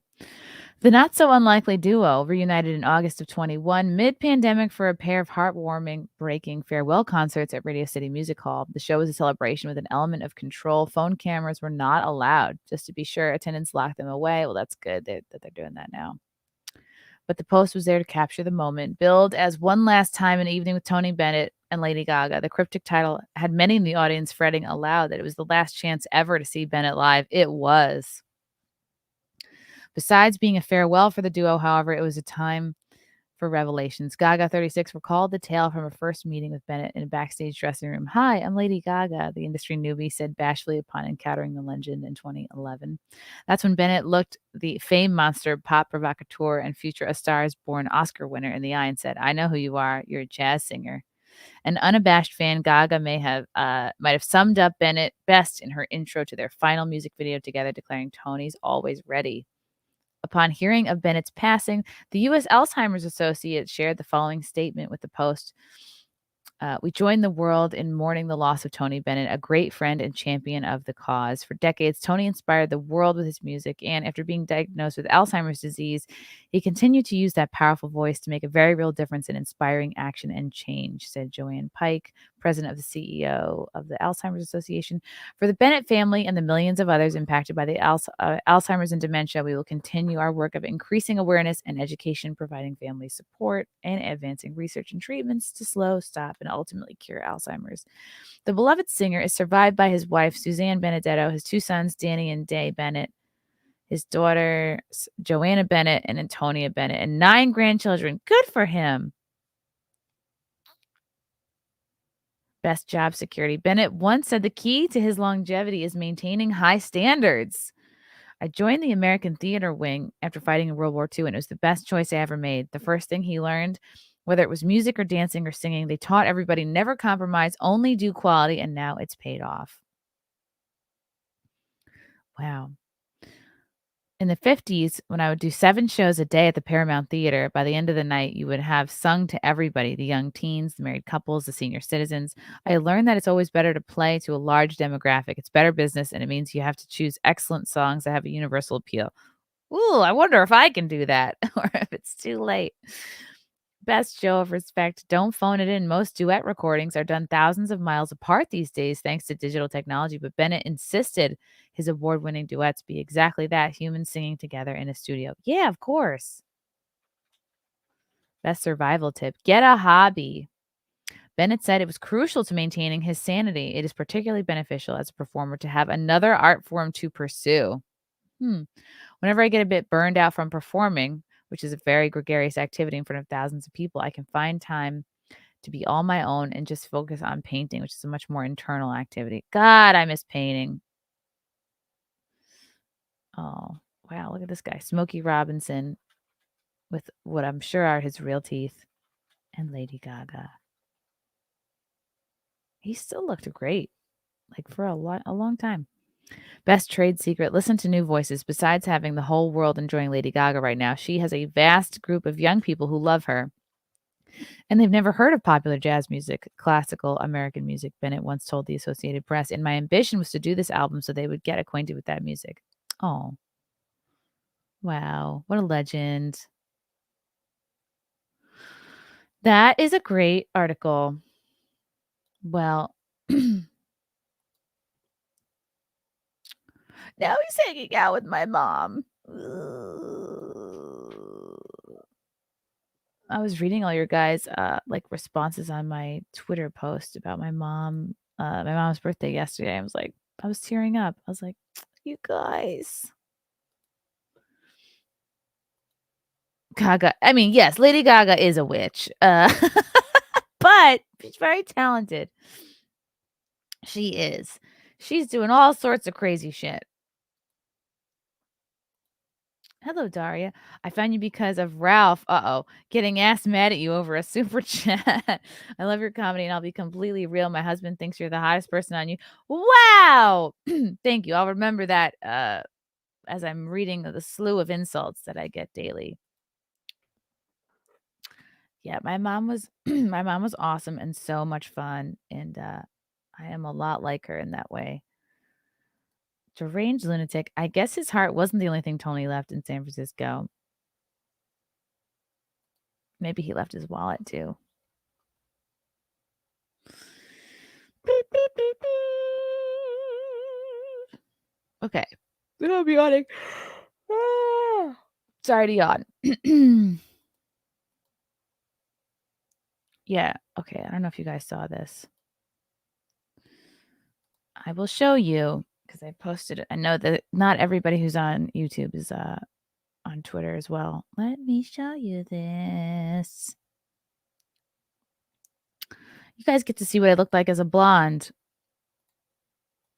The Not So Unlikely duo reunited in August of 21, mid-pandemic for a pair of heartwarming, breaking farewell concerts at Radio City Music Hall. The show was a celebration with an element of control. Phone cameras were not allowed. Just to be sure, attendants locked them away. Well, that's good that they're doing that now. But the post was there to capture the moment. Billed as One Last Time, an Evening with Tony Bennett and Lady Gaga, the cryptic title had many in the audience fretting aloud that it was the last chance ever to see Bennett live. It was. Besides being a farewell for the duo, however, it was a time for revelations. Gaga, 36, recalled the tale from her first meeting with Bennett in a backstage dressing room. "Hi, I'm Lady Gaga," the industry newbie said bashfully upon encountering the legend in 2011. That's when Bennett looked the fame monster, pop provocateur, and future A Star is Born Oscar winner in the eye and said, "I know who you are. You're a jazz singer." An unabashed fan, Gaga might have summed up Bennett best in her intro to their final music video together, declaring, "Tony's always ready." Upon hearing of Bennett's passing, the U.S. Alzheimer's Associate shared the following statement with the Post. "We join the world in mourning the loss of Tony Bennett, a great friend and champion of the cause. For decades, Tony inspired the world with his music, and after being diagnosed with Alzheimer's disease, he continued to use that powerful voice to make a very real difference in inspiring action and change," said Joanne Pike, president of the CEO of the Alzheimer's Association. "For the Bennett family and the millions of others impacted by the Alzheimer's and dementia, we will continue our work of increasing awareness and education, providing family support, and advancing research and treatments to slow, stop, and ultimately cure Alzheimer's." The beloved singer is survived by his wife, Suzanne Benedetto, his 2 sons, Danny and Day Bennett, his daughter, Joanna Bennett, and Antonia Bennett, and 9 grandchildren. Good for him. Best job security. Bennett once said the key to his longevity is maintaining high standards. "I joined the American theater wing after fighting in World War II, and it was the best choice I ever made. The first thing he learned, whether it was music or dancing or singing, they taught everybody never compromise, only do quality, and now it's paid off." Wow. In the 50s, when I would do 7 shows a day at the Paramount Theater, by the end of the night, you would have sung to everybody, the young teens, the married couples, the senior citizens. I learned that it's always better to play to a large demographic. It's better business, and it means you have to choose excellent songs that have a universal appeal. Ooh, I wonder if I can do that or if it's too late. Best show of respect. Don't phone it in. Most duet recordings are done thousands of miles apart these days thanks to digital technology, but Bennett insisted his award-winning duets be exactly that, humans singing together in a studio. Yeah, of course. Best survival tip. Get a hobby. Bennett said it was crucial to maintaining his sanity. It is particularly beneficial as a performer to have another art form to pursue. Whenever I get a bit burned out from performing, which is a very gregarious activity in front of thousands of people, I can find time to be all my own and just focus on painting, which is a much more internal activity. God, I miss painting. Oh, wow. Look at this guy. Smokey Robinson with what I'm sure are his real teeth and Lady Gaga. He still looked great, like for a long time. Best trade secret. Listen to new voices. Besides having the whole world enjoying Lady Gaga right now, she has a vast group of young people who love her. And they've never heard of popular jazz music, classical American music, Bennett once told the Associated Press. And my ambition was to do this album so they would get acquainted with that music. Oh. Wow. What a legend. That is a great article. Well, now he's hanging out with my mom. I was reading all your guys' responses on my Twitter post about my mom. My mom's birthday yesterday. I was tearing up. I was like, you guys. Gaga. I mean, yes, Lady Gaga is a witch, but she's very talented. She is. She's doing all sorts of crazy shit. Hello, Daria. I found you because of Ralph. Getting ass mad at you over a super chat. I love your comedy and I'll be completely real. My husband thinks you're the hottest person on you. Wow. Thank you. I'll remember that as I'm reading the slew of insults that I get daily. Yeah, my mom was my mom was awesome and so much fun. And I am a lot like her in that way. Deranged lunatic. I guess his heart wasn't the only thing Tony left in San Francisco. Maybe he left his wallet too. Okay. I'll be yawning. Sorry to yawn. Yeah. Okay. I don't know if you guys saw this. I will show you because I posted it. I know that not everybody who's on YouTube is on Twitter as well. Let me show you this. You guys get to see what I looked like as a blonde.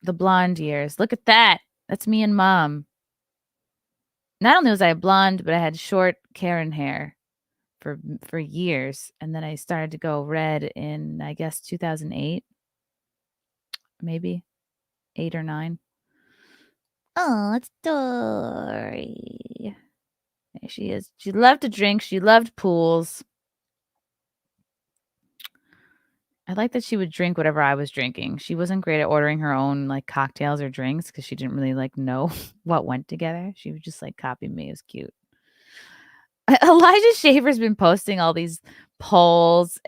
The blonde years. Look at that. That's me and mom. Not only was I blonde, but I had short Karen hair for years. And then I started to go red in, I guess, 2008. Maybe 8 or 9. Oh, it's Dory. There she is. She loved to drink. She loved pools. I like that she would drink whatever I was drinking. She wasn't great at ordering her own like cocktails or drinks because she didn't really like know what went together. She would just like copy me. It was cute. Elijah Shaver's been posting all these polls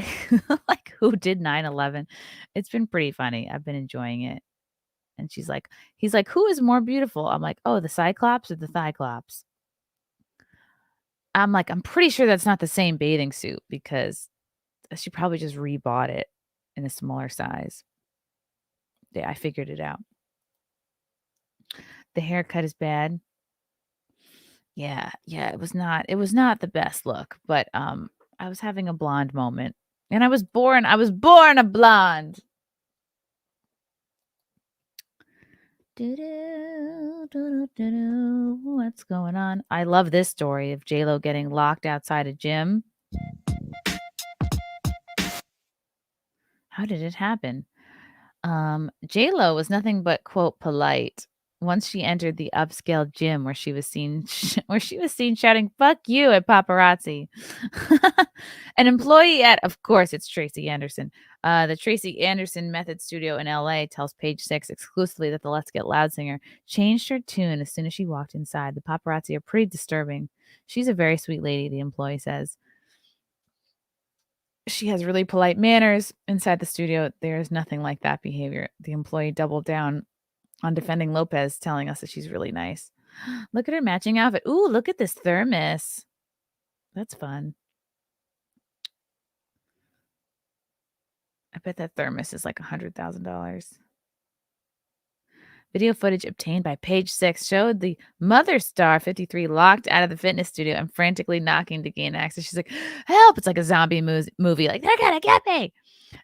like who did 9/11. It's been pretty funny. I've been enjoying it. And he's like, who is more beautiful? I'm like, oh, the Cyclops or the Thyclops? I'm like, I'm pretty sure that's not the same bathing suit because she probably just rebought it in a smaller size. Yeah, I figured it out. The haircut is bad. Yeah, it was not the best look, but I was having a blonde moment. And I was born a blonde. What's going on? I love this story of J.Lo getting locked outside a gym. How did it happen? J.Lo was nothing but, quote, polite once she entered the upscale gym where she was seen shouting "fuck you" at paparazzi. An employee at, of course, it's Tracy Anderson. The Tracy Anderson Method Studio in LA tells Page 6 exclusively that the Let's Get Loud singer changed her tune as soon as she walked inside. The paparazzi are pretty disturbing. She's a very sweet lady, the employee says. She has really polite manners. Inside the studio, there is nothing like that behavior. The employee doubled down on defending Lopez, telling us that she's really nice. Look at her matching outfit. Ooh, look at this thermos. That's fun. I bet that thermos is like $100,000. Video footage obtained by Page 6 showed the mother star 53 locked out of the fitness studio and frantically knocking to gain access. She's like, help! It's like a zombie movie. Like, they're gonna get me!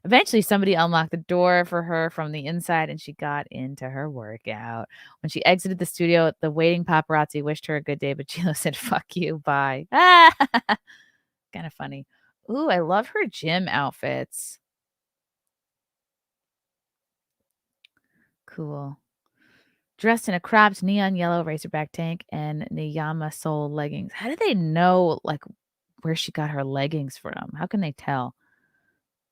Eventually, somebody unlocked the door for her from the inside and she got into her workout. When she exited the studio, the waiting paparazzi wished her a good day, but J.Lo said, fuck you, bye. Kind of funny. Ooh, I love her gym outfits. Cool. Dressed in a cropped neon yellow racerback tank and Niyama sole leggings. How do they know like where she got her leggings from? How can they tell?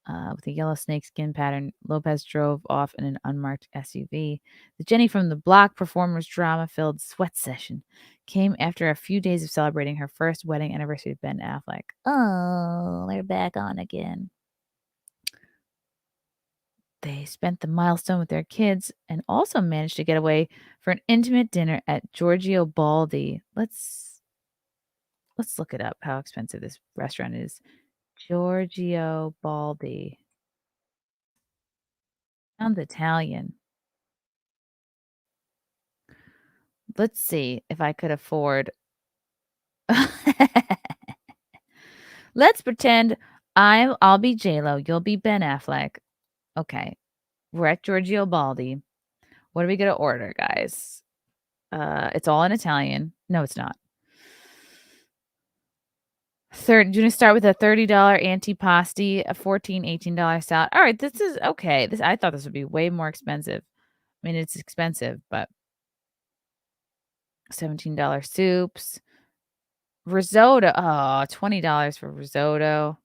With a yellow snakeskin pattern, Lopez drove off in an unmarked SUV. The Jenny from the Block performer's drama-filled sweat session came after a few days of celebrating her first wedding anniversary with Ben Affleck. Oh, they're back on again. They spent the milestone with their kids and also managed to get away for an intimate dinner at Giorgio Baldi. Let's look it up, how expensive this restaurant is. Giorgio Baldi. Sounds Italian. Let's see if I could afford. Let's pretend I'll be J.Lo. You'll be Ben Affleck. Okay. We're at Giorgio Baldi. What are we going to order, guys? It's all in Italian. No, it's not. Do you want to start with a $30 antipasti, a $14, $18 salad? All right, this is okay. I thought this would be way more expensive. I mean, it's expensive, but $17 soups. Risotto. Oh, $20 for risotto.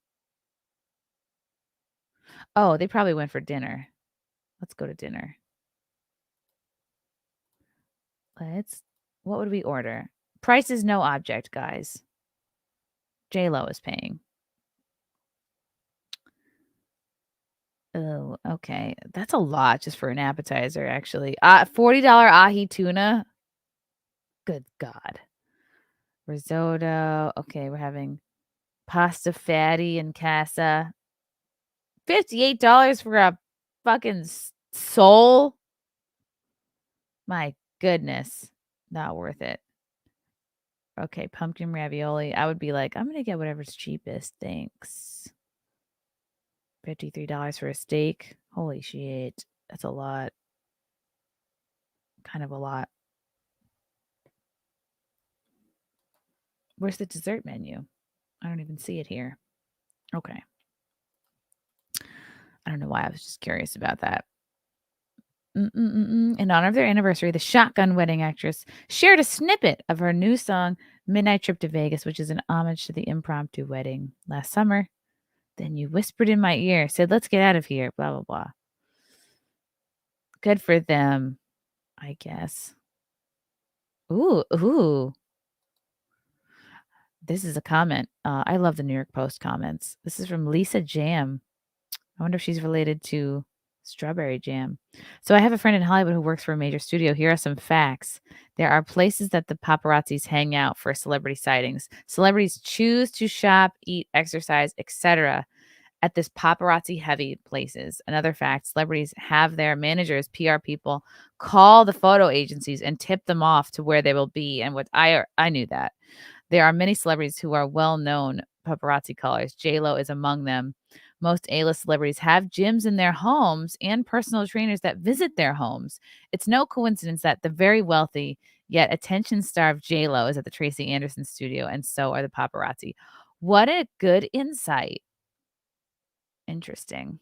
Oh, they probably went for dinner. Let's go to dinner. What would we order? Price is no object, guys. J.Lo is paying. Oh, okay. That's a lot just for an appetizer, actually. $40 ahi tuna. Good God. Risotto. Okay, we're having pasta fatty and casa. $58 for a fucking sole. My goodness. Not worth it. Okay, pumpkin ravioli. I would be like, I'm going to get whatever's cheapest. Thanks. $53 for a steak. Holy shit. That's a lot. Kind of a lot. Where's the dessert menu? I don't even see it here. Okay. I don't know why. I was just curious about that. In honor of their anniversary, the Shotgun Wedding actress shared a snippet of her new song, Midnight Trip to Vegas, which is an homage to the impromptu wedding last summer. Then you whispered in my ear, said, let's get out of here, blah, blah, blah. Good for them, I guess. Ooh. This is a comment. I love the New York Post comments. This is from Lisa Jam. I wonder if she's related to Strawberry Jam. So I have a friend in Hollywood who works for a major studio. Here are some facts. There are places that the paparazzis hang out for celebrity sightings. Celebrities choose to shop, eat, exercise, etc. at this paparazzi-heavy places. Another fact, celebrities have their managers, PR people, call the photo agencies and tip them off to where they will be. And what I knew that. There are many celebrities who are well-known paparazzi callers. J.Lo is among them. Most A-list celebrities have gyms in their homes and personal trainers that visit their homes. It's no coincidence that the very wealthy yet attention-starved J.Lo is at the Tracy Anderson studio, and so are the paparazzi. What a good insight. Interesting.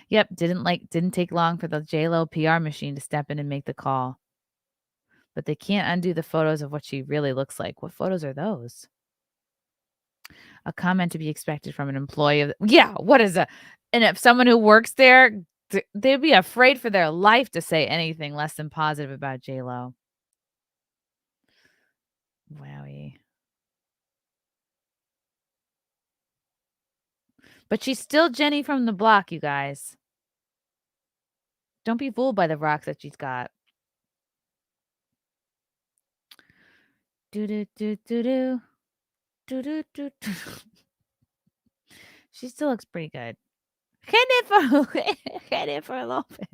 Yep, didn't take long for the J.Lo PR machine to step in and make the call. But they can't undo the photos of what she really looks like. What photos are those? A comment to be expected from an employee. What is and if someone who works there, they'd be afraid for their life to say anything less than positive about J.Lo. Wowie. But she's still Jenny from the block, you guys. Don't be fooled by the rocks that she's got. Do. She still looks pretty good. Jennifer Lopez.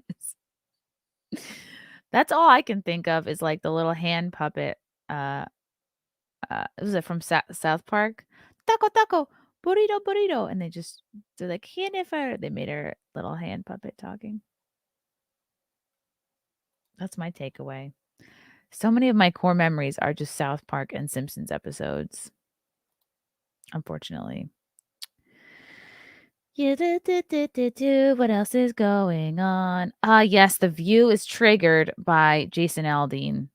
That's all I can think of is like the little hand puppet. Was it from South Park? Taco, burrito. And they're like, Jennifer. They made her little hand puppet talking. That's my takeaway. So many of my core memories are just South Park and Simpsons episodes. Unfortunately. What else is going on? Yes, The View is triggered by Jason Aldean.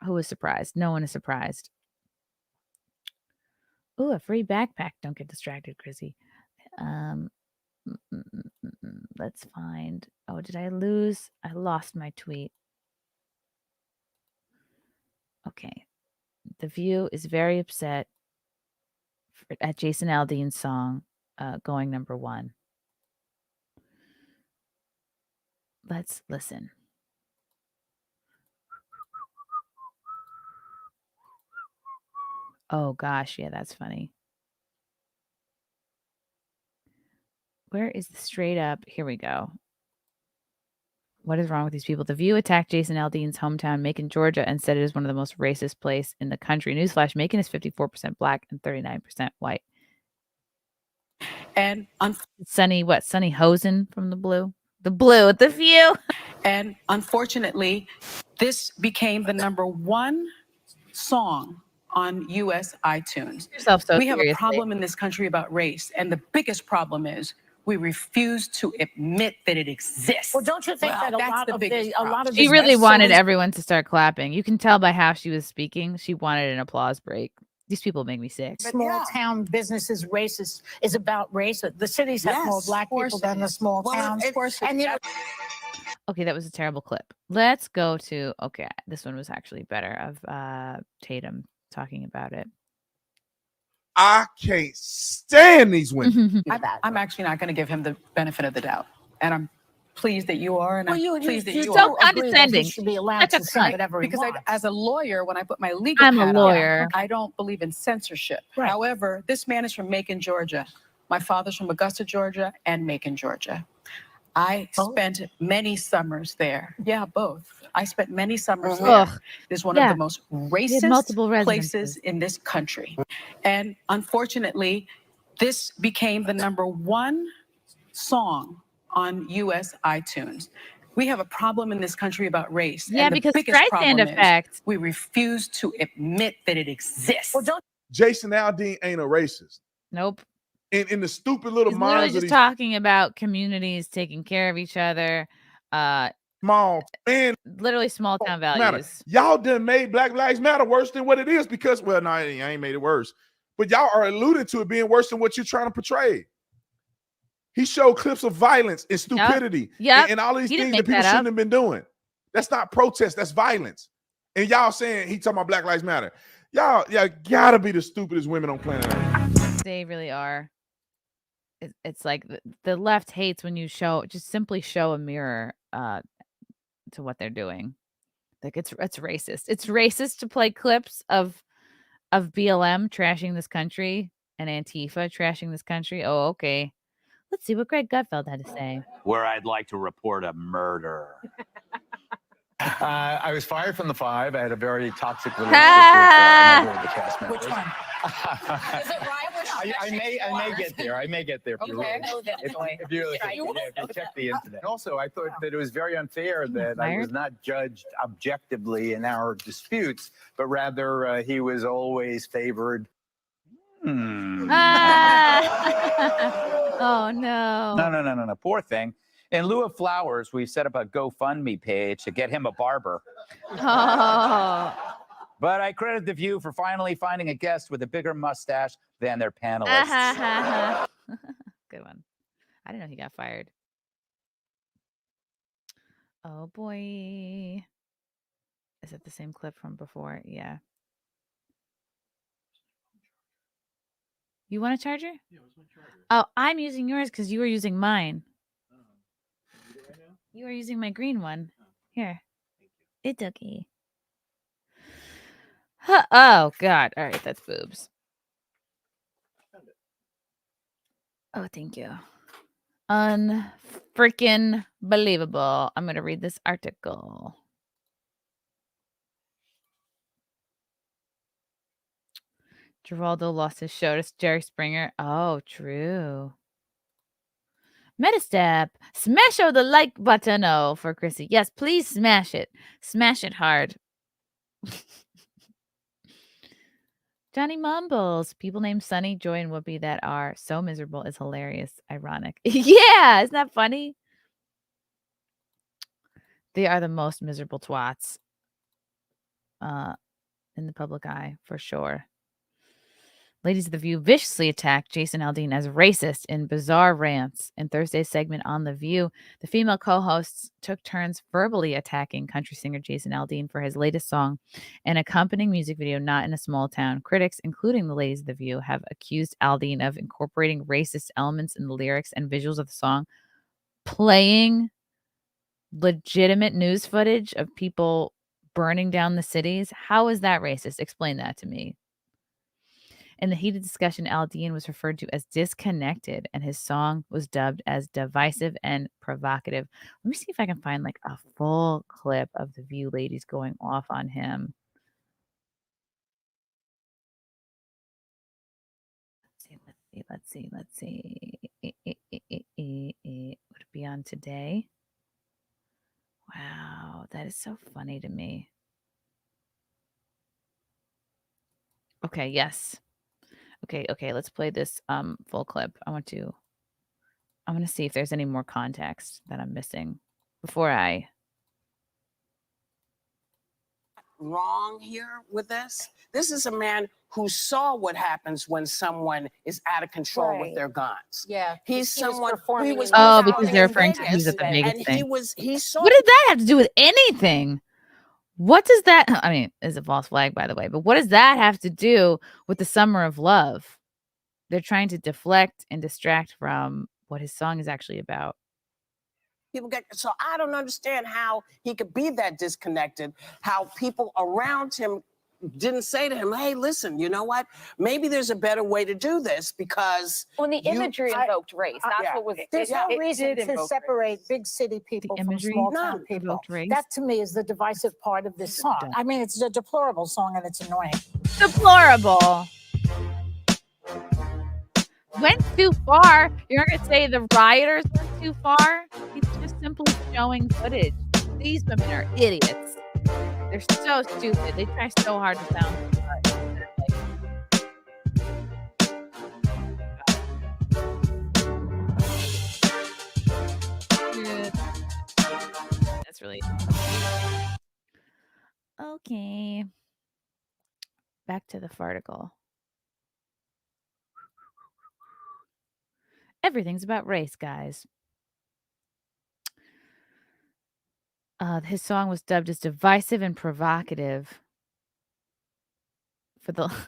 Who is surprised? No one is surprised. Ooh, a free backpack. Don't get distracted, Chrissy. Let's find. Oh, did I lose? I lost my tweet. Okay. The View is very upset at Jason Aldean's song going number 1. Let's listen. Oh gosh, yeah, that's funny. Where is the straight up? Here we go. What is wrong with these people? The View attacked Jason Aldean's hometown, Macon, Georgia, and said it is one of the most racist places in the country. Newsflash, Macon is 54% black and 39% white. And Sunny Hosen from the Blue? The Blue at The View. And unfortunately, this became the #1 song on U.S. iTunes. We have a problem in this country about race, and the biggest problem is we refuse to admit that it exists. Well, don't you think that a lot of She really wanted everyone to start clapping. You can tell by how she was speaking. She wanted an applause break. These people make me sick. Small town businesses racist is about race. The cities have more black people than the small towns. And you know, okay, that was a terrible clip. Let's go to this one was actually better of Tatum talking about it. I can't stand these women. I'm actually not going to give him the benefit of the doubt, and I'm pleased that you are, and I'm pleased that you so are. condescending. should be allowed to say whatever he Because wants. as a lawyer, when I put my legal I'm a hat lawyer. on, I don't believe in censorship. Right. However, this man is from Macon, Georgia. My father's from Augusta, Georgia, and Macon, Georgia. I spent many summers there. Yeah, both. I spent many summers there. Ugh. It's one of the most racist multiple places residences. in this country. And unfortunately, this became the #1 song on U.S. iTunes. We have a problem in this country about race. Yeah, and the because biggest Streisand problem is effect. we refuse to admit that it exists. Well, don't Jason Aldean ain't a racist. Nope. In the stupid little He's literally minds of just these talking about communities taking care of each other. small man Literally small town matter. values. Y'all done made Black Lives Matter worse than what it is because, well, no, I ain't made it worse. But y'all are alluding to it being worse than what you're trying to portray. He showed clips of violence and stupidity and all these things that people shouldn't have been doing. That's not protest, that's violence. And y'all saying he talking about Black Lives Matter. Y'all gotta be the stupidest women on planet Earth. They really are. It's like the left hates when you simply show a mirror to what they're doing. Like it's racist. It's racist to play clips of BLM trashing this country and Antifa trashing this country. Oh, okay. Let's see what Greg Gutfeld had to say. Where I'd like to report a murder. I was fired from the Five. I had a very toxic relationship with a number of the cast members. Which one? Is it Ryan? I may get there. I may get there. Okay, I know that. If you check the incident. Also, I thought that it was very unfair that I was not judged objectively in our disputes, but rather he was always favored. Oh no. No. Poor thing. In lieu of flowers, we set up a GoFundMe page to get him a barber. Oh. But I credit The View for finally finding a guest with a bigger mustache than their panelists. Good one. I didn't know he got fired. Oh boy. Is it the same clip from before? Yeah. You want a charger? Yeah, where's my charger? Oh, I'm using yours because you were using mine. You are using my green one. Here. It's okay. Oh, God. All right. That's boobs. Oh, thank you. Unfreaking believable. I'm going to read this article. Geraldo lost his show to Jerry Springer. Oh, true. Metastep. Smash the like button for Chrissy. Yes, please smash it. Smash it hard. Johnny Mumbles. People named Sunny, Joy, and Whoopi that are so miserable is hilarious. Ironic. Yeah, isn't that funny? They are the most miserable twats in the public eye, for sure. Ladies of The View viciously attacked Jason Aldean as racist in bizarre rants. In Thursday's segment on The View, the female co-hosts took turns verbally attacking country singer Jason Aldean for his latest song and accompanying music video, Not in a Small Town. Critics, including the ladies of The View, have accused Aldean of incorporating racist elements in the lyrics and visuals of the song, playing legitimate news footage of people burning down the cities. How is that racist? Explain that to me. In the heated discussion, Aldean was referred to as disconnected, and his song was dubbed as divisive and provocative. Let me see if I can find like a full clip of the View ladies going off on him. Let's see. Would it be on today? Wow, that is so funny to me. Okay, yes. Okay, let's play this full clip. I want to see if there's any more context that I'm missing before I wrong here with this. This is a man who saw what happens when someone is out of control with their guns. Yeah, he's someone who was because they're referring to who's at the Vegas and thing. he saw. What did that have to do with anything? What does that? I mean, it's a false flag, by the way. But what does that have to do with the Summer of Love? They're trying to deflect and distract from what his song is actually about. People get so I don't understand how he could be that disconnected. How people around him didn't say to him, "Hey, listen, you know what? Maybe there's a better way to do this because." When the imagery invoked race, that's what was. There's no reason to separate big city people from small town people. That to me is the divisive part of this song. I mean, it's a deplorable song and it's annoying. Deplorable. Went too far. You're not gonna say the rioters went too far. He's just simply showing footage. These women are idiots. They're so stupid. They try so hard to sound smart. That's really okay. Back to the farticle. Everything's about race, guys. His song was dubbed as divisive and provocative.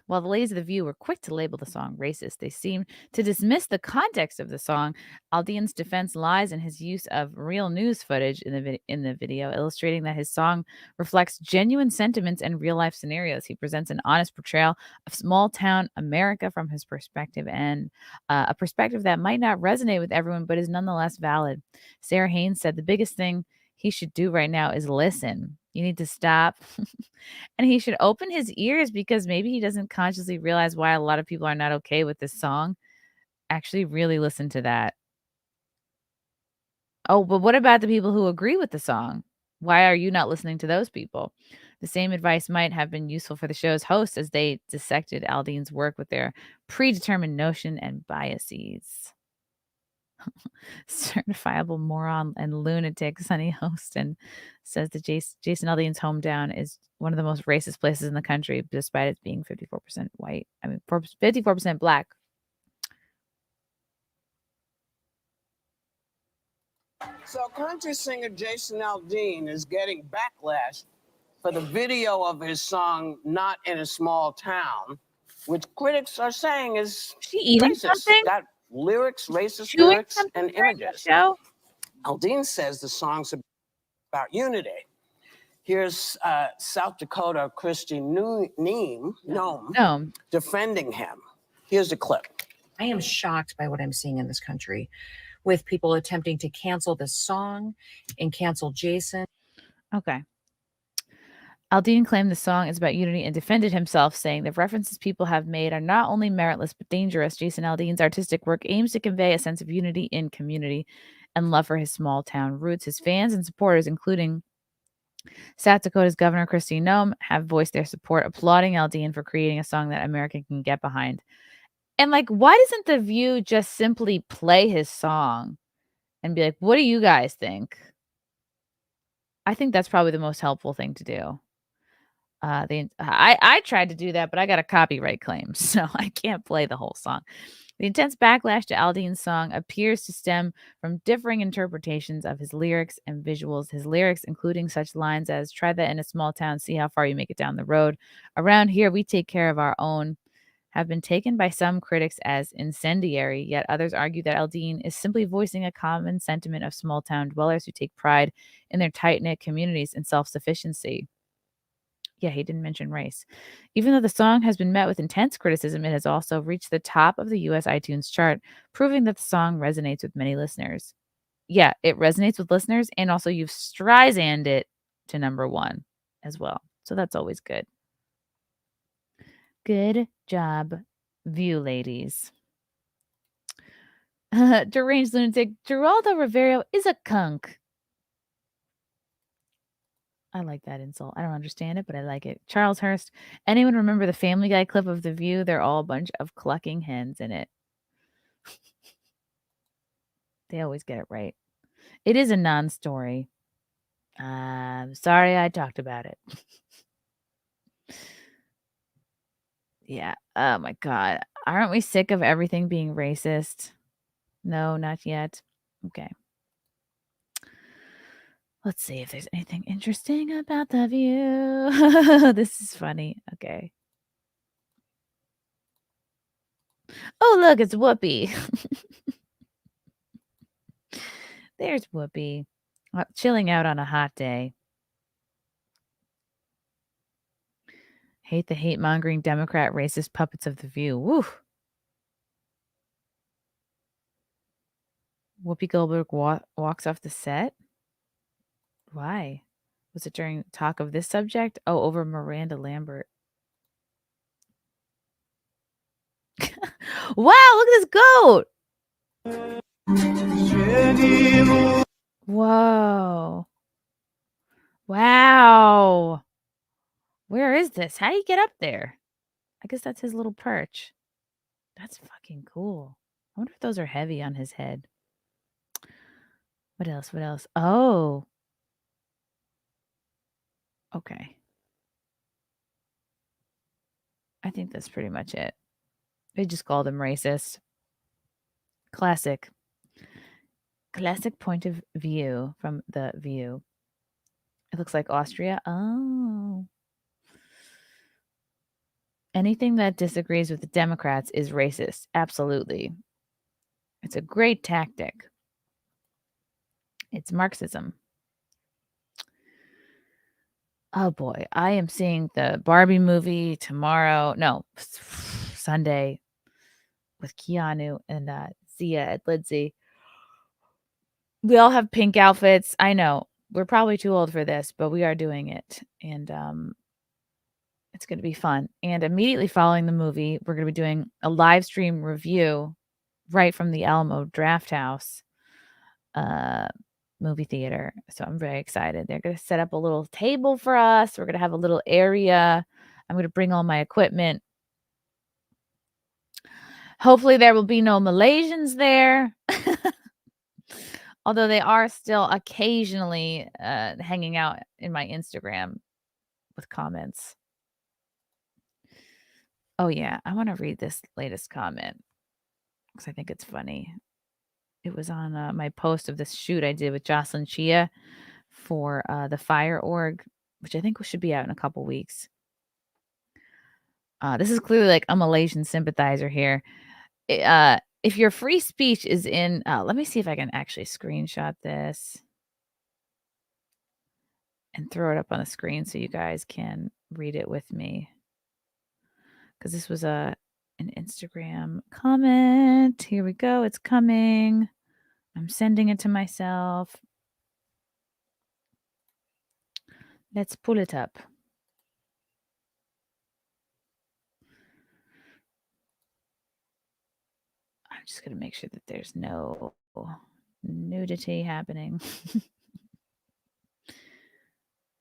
While the ladies of The View were quick to label the song racist, they seemed to dismiss the context of the song. Aldean's defense lies in his use of real news footage in the video, illustrating that his song reflects genuine sentiments and real-life scenarios. He presents an honest portrayal of small-town America from his perspective, and a perspective that might not resonate with everyone, but is nonetheless valid. Sarah Haynes said the biggest thing he should do right now is listen. You need to stop. And he should open his ears because maybe he doesn't consciously realize why a lot of people are not okay with this song. Actually, really listen to that. Oh, but what about the people who agree with the song? Why are you not listening to those people? The same advice might have been useful for the show's hosts as they dissected Aldean's work with their predetermined notion and biases. Certifiable moron and lunatic Sonny Hostin says that Jason Aldean's hometown is one of the most racist places in the country, despite it being 54% white. I mean, 54% black. So country singer Jason Aldean is getting backlash for the video of his song "Not in a Small Town," which critics are saying is eating something? Got lyrics, racist Chewing lyrics, something and during images. the show? Aldean says the song's about unity. Here's South Dakota Christie Nome defending him. Here's a clip. I am shocked by what I'm seeing in this country with people attempting to cancel this song and cancel Jason. Okay. Aldean claimed the song is about unity and defended himself, saying the references people have made are not only meritless but dangerous. Jason Aldean's artistic work aims to convey a sense of unity in community and love for his small town roots. His fans and supporters, including South Dakota's Governor Christie Mayr, have voiced their support, applauding Aldean for creating a song that America can get behind. And like, why doesn't The View just simply play his song and be like, what do you guys think? I think that's probably the most helpful thing to do. I tried to do that, but I got a copyright claim, so I can't play the whole song. The intense backlash to Aldean's song appears to stem from differing interpretations of his lyrics and visuals. His lyrics, including such lines as "Try that in a small town, see how far you make it down the road. Around here, we take care of our own," have been taken by some critics as incendiary, yet others argue that Aldean is simply voicing a common sentiment of small town dwellers who take pride in their tight-knit communities and self-sufficiency. Yeah, he didn't mention race. Even though the song has been met with intense criticism, it has also reached the top of the US iTunes chart, proving that the song resonates with many listeners. Yeah, it resonates with listeners, and also you've Streisand it to number 1 as well. So that's always good. Good job, View ladies. Deranged lunatic, Geraldo Rivero is a cunk. I like that insult. I don't understand it, but I like it. Charles Hurst. Anyone remember the Family Guy clip of The View? They're all a bunch of clucking hens in it. They always get it right. It is a non-story. Sorry I talked about it. Yeah. Oh my God. Aren't we sick of everything being racist? No, not yet. Okay. Let's see if there's anything interesting about The View. This is funny. Okay. Oh, look, it's Whoopi. There's Whoopi. Chilling out on a hot day. Hate the hate-mongering Democrat racist puppets of The View. Woo. Whoopi Goldberg walks off the set? Why? Was it during talk of this subject? Oh, over Miranda Lambert. Wow, look at this goat. Whoa. Wow. Where is this? How do you get up there? I guess that's his little perch. That's fucking cool. I wonder if those are heavy on his head. What else? What else? Oh. Okay. I think that's pretty much it. They just called him racist. Classic. Classic point of view from The View. It looks like Austria. Oh. Anything that disagrees with the Democrats is racist. Absolutely. It's a great tactic. It's Marxism. Oh boy. I am seeing the Barbie movie tomorrow. No, Sunday with Keanu and Zia and Lindsay. We all have pink outfits. I know. We're probably too old for this, but we are doing it. And it's going to be fun. And immediately following the movie, we're going to be doing a live stream review right from the Alamo Drafthouse movie theater. So I'm very excited. They're going to set up a little table for us. We're going to have a little area. I'm going to bring all my equipment. Hopefully there will be no Malaysians there. Although they are still occasionally hanging out in my Instagram with comments. Oh, yeah. I want to read this latest comment because I think it's funny. It was on my post of this shoot I did with Jocelyn Chia for the Fire Org, which I think should be out in a couple weeks. This is clearly like a Malaysian sympathizer here. If your free speech is in, let me see if I can actually screenshot this and throw it up on the screen so you guys can read it with me. Because this was an Instagram comment. Here we go. It's coming. I'm sending it to myself. Let's pull it up. I'm just going to make sure that there's no nudity happening.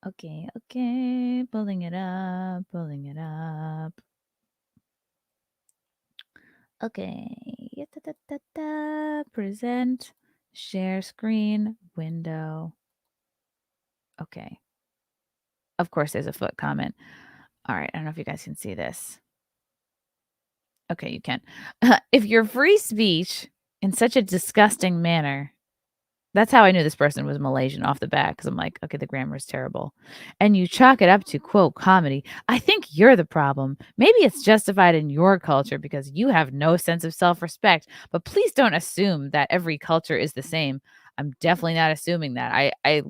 Okay. Pulling it up. Okay. Present. Share screen. Window. Okay. Of course, there's a foot comment. All right. I don't know if you guys can see this. Okay, you can. If your free speech in such a disgusting manner, that's how I knew this person was Malaysian off the bat, because I'm like, okay, the grammar is terrible. And you chalk it up to, quote, comedy. I think you're the problem. Maybe it's justified in your culture because you have no sense of self-respect. But please don't assume that every culture is the same. I'm definitely not assuming that. I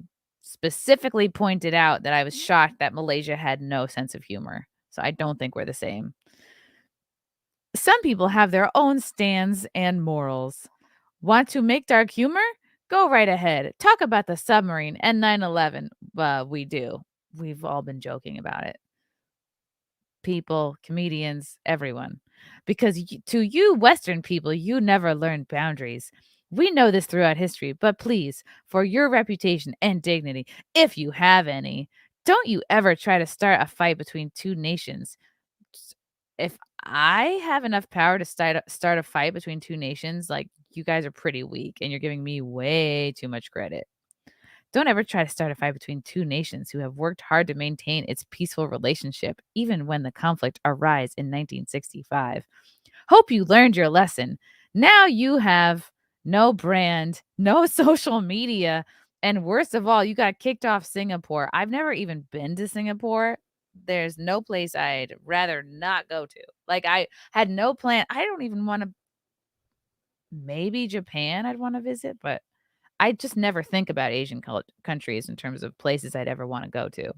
specifically pointed out that I was shocked that Malaysia had no sense of humor. So I don't think we're the same. Some people have their own stands and morals. Want to make dark humor? Go right ahead. Talk about the submarine and 9/11. We do. We've all been joking about it. People, comedians, everyone. Because to you Western people, you never learned boundaries. We know this throughout history, but please, for your reputation and dignity, if you have any, don't you ever try to start a fight between two nations. If I have enough power to start a fight between two nations, like, you guys are pretty weak and you're giving me way too much credit. Don't ever try to start a fight between two nations who have worked hard to maintain its peaceful relationship, even when the conflict arose in 1965. Hope you learned your lesson. Now you have no brand, no social media, and worst of all, you got kicked off Singapore. I've never even been to Singapore. There's no place I'd rather not go to. Like, I had no plan. I don't even want to. Maybe Japan I'd want to visit, but I just never think about Asian countries in terms of places I'd ever want to go to.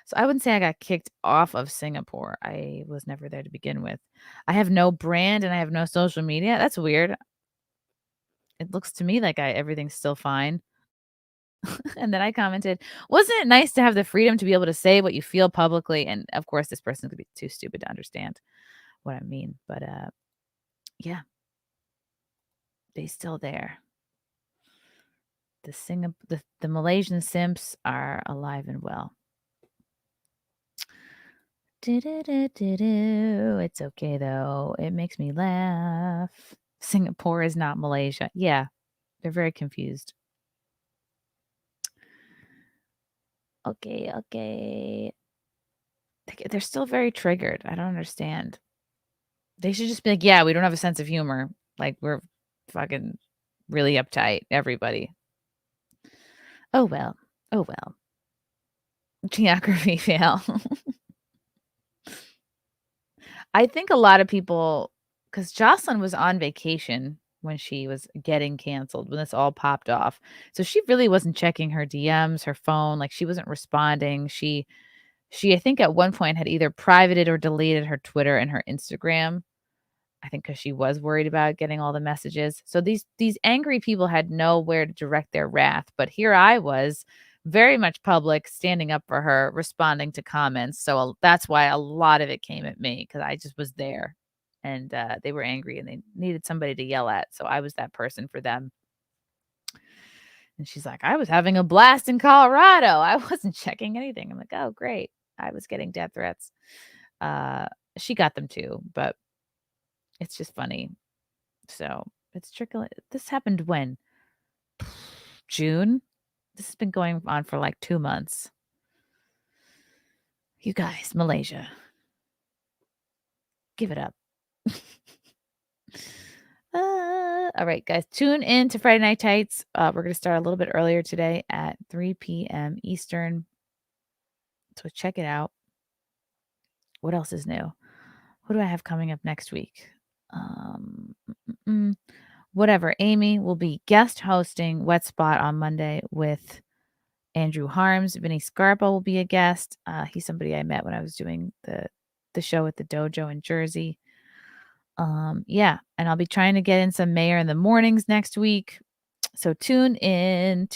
So I wouldn't say I got kicked off of Singapore. I was never there to begin with. I have no brand and I have no social media. That's weird. It looks to me like everything's still fine. And then I commented, wasn't it nice to have the freedom to be able to say what you feel publicly? And of course, this person could be too stupid to understand what I mean. But yeah, they still there. The Malaysian simps are alive and well. It's okay though. It makes me laugh. Singapore is not Malaysia. Yeah, they're very confused. Okay. They're still very triggered. I don't understand. They should just be like, yeah, we don't have a sense of humor. Like, we're fucking really uptight, everybody. Oh well. Geography fail. I think a lot of people, because Jocelyn was on vacation when she was getting canceled, when this all popped off. So she really wasn't checking her DMs, her phone. Like, she wasn't responding. She I think at one point had either privated or deleted her Twitter and her Instagram. I think because she was worried about getting all the messages. So these angry people had nowhere to direct their wrath. But here I was, very much public, standing up for her, responding to comments. So that's why a lot of it came at me, because I just was there. And they were angry and they needed somebody to yell at. So I was that person for them. And she's like, I was having a blast in Colorado. I wasn't checking anything. I'm like, oh, great. I was getting death threats. She got them too, but it's just funny. So it's trickling. This happened when? June? This has been going on for like 2 months. You guys, Malaysia. Give it up. All right, guys. Tune in to Friday Night Tights. We're going to start a little bit earlier today at 3 p.m. Eastern. So check it out. What else is new? What do I have coming up next week? Whatever. Amy will be guest hosting Wet Spot on Monday with Andrew Harms. Vinny Scarpa will be a guest. He's somebody I met when I was doing the show at the dojo in Jersey. Yeah, and I'll be trying to get in some Mayor in the mornings next week. So tune in.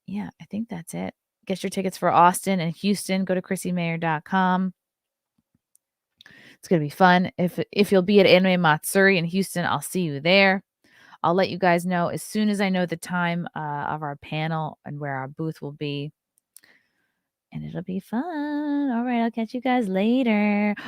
Yeah, I think that's it. Get your tickets for Austin and Houston. Go to ChrissieMayr.com. It's going to be fun. If you'll be at Anime Matsuri in Houston, I'll see you there. I'll let you guys know as soon as I know the time of our panel and where our booth will be. And it'll be fun. All right, I'll catch you guys later.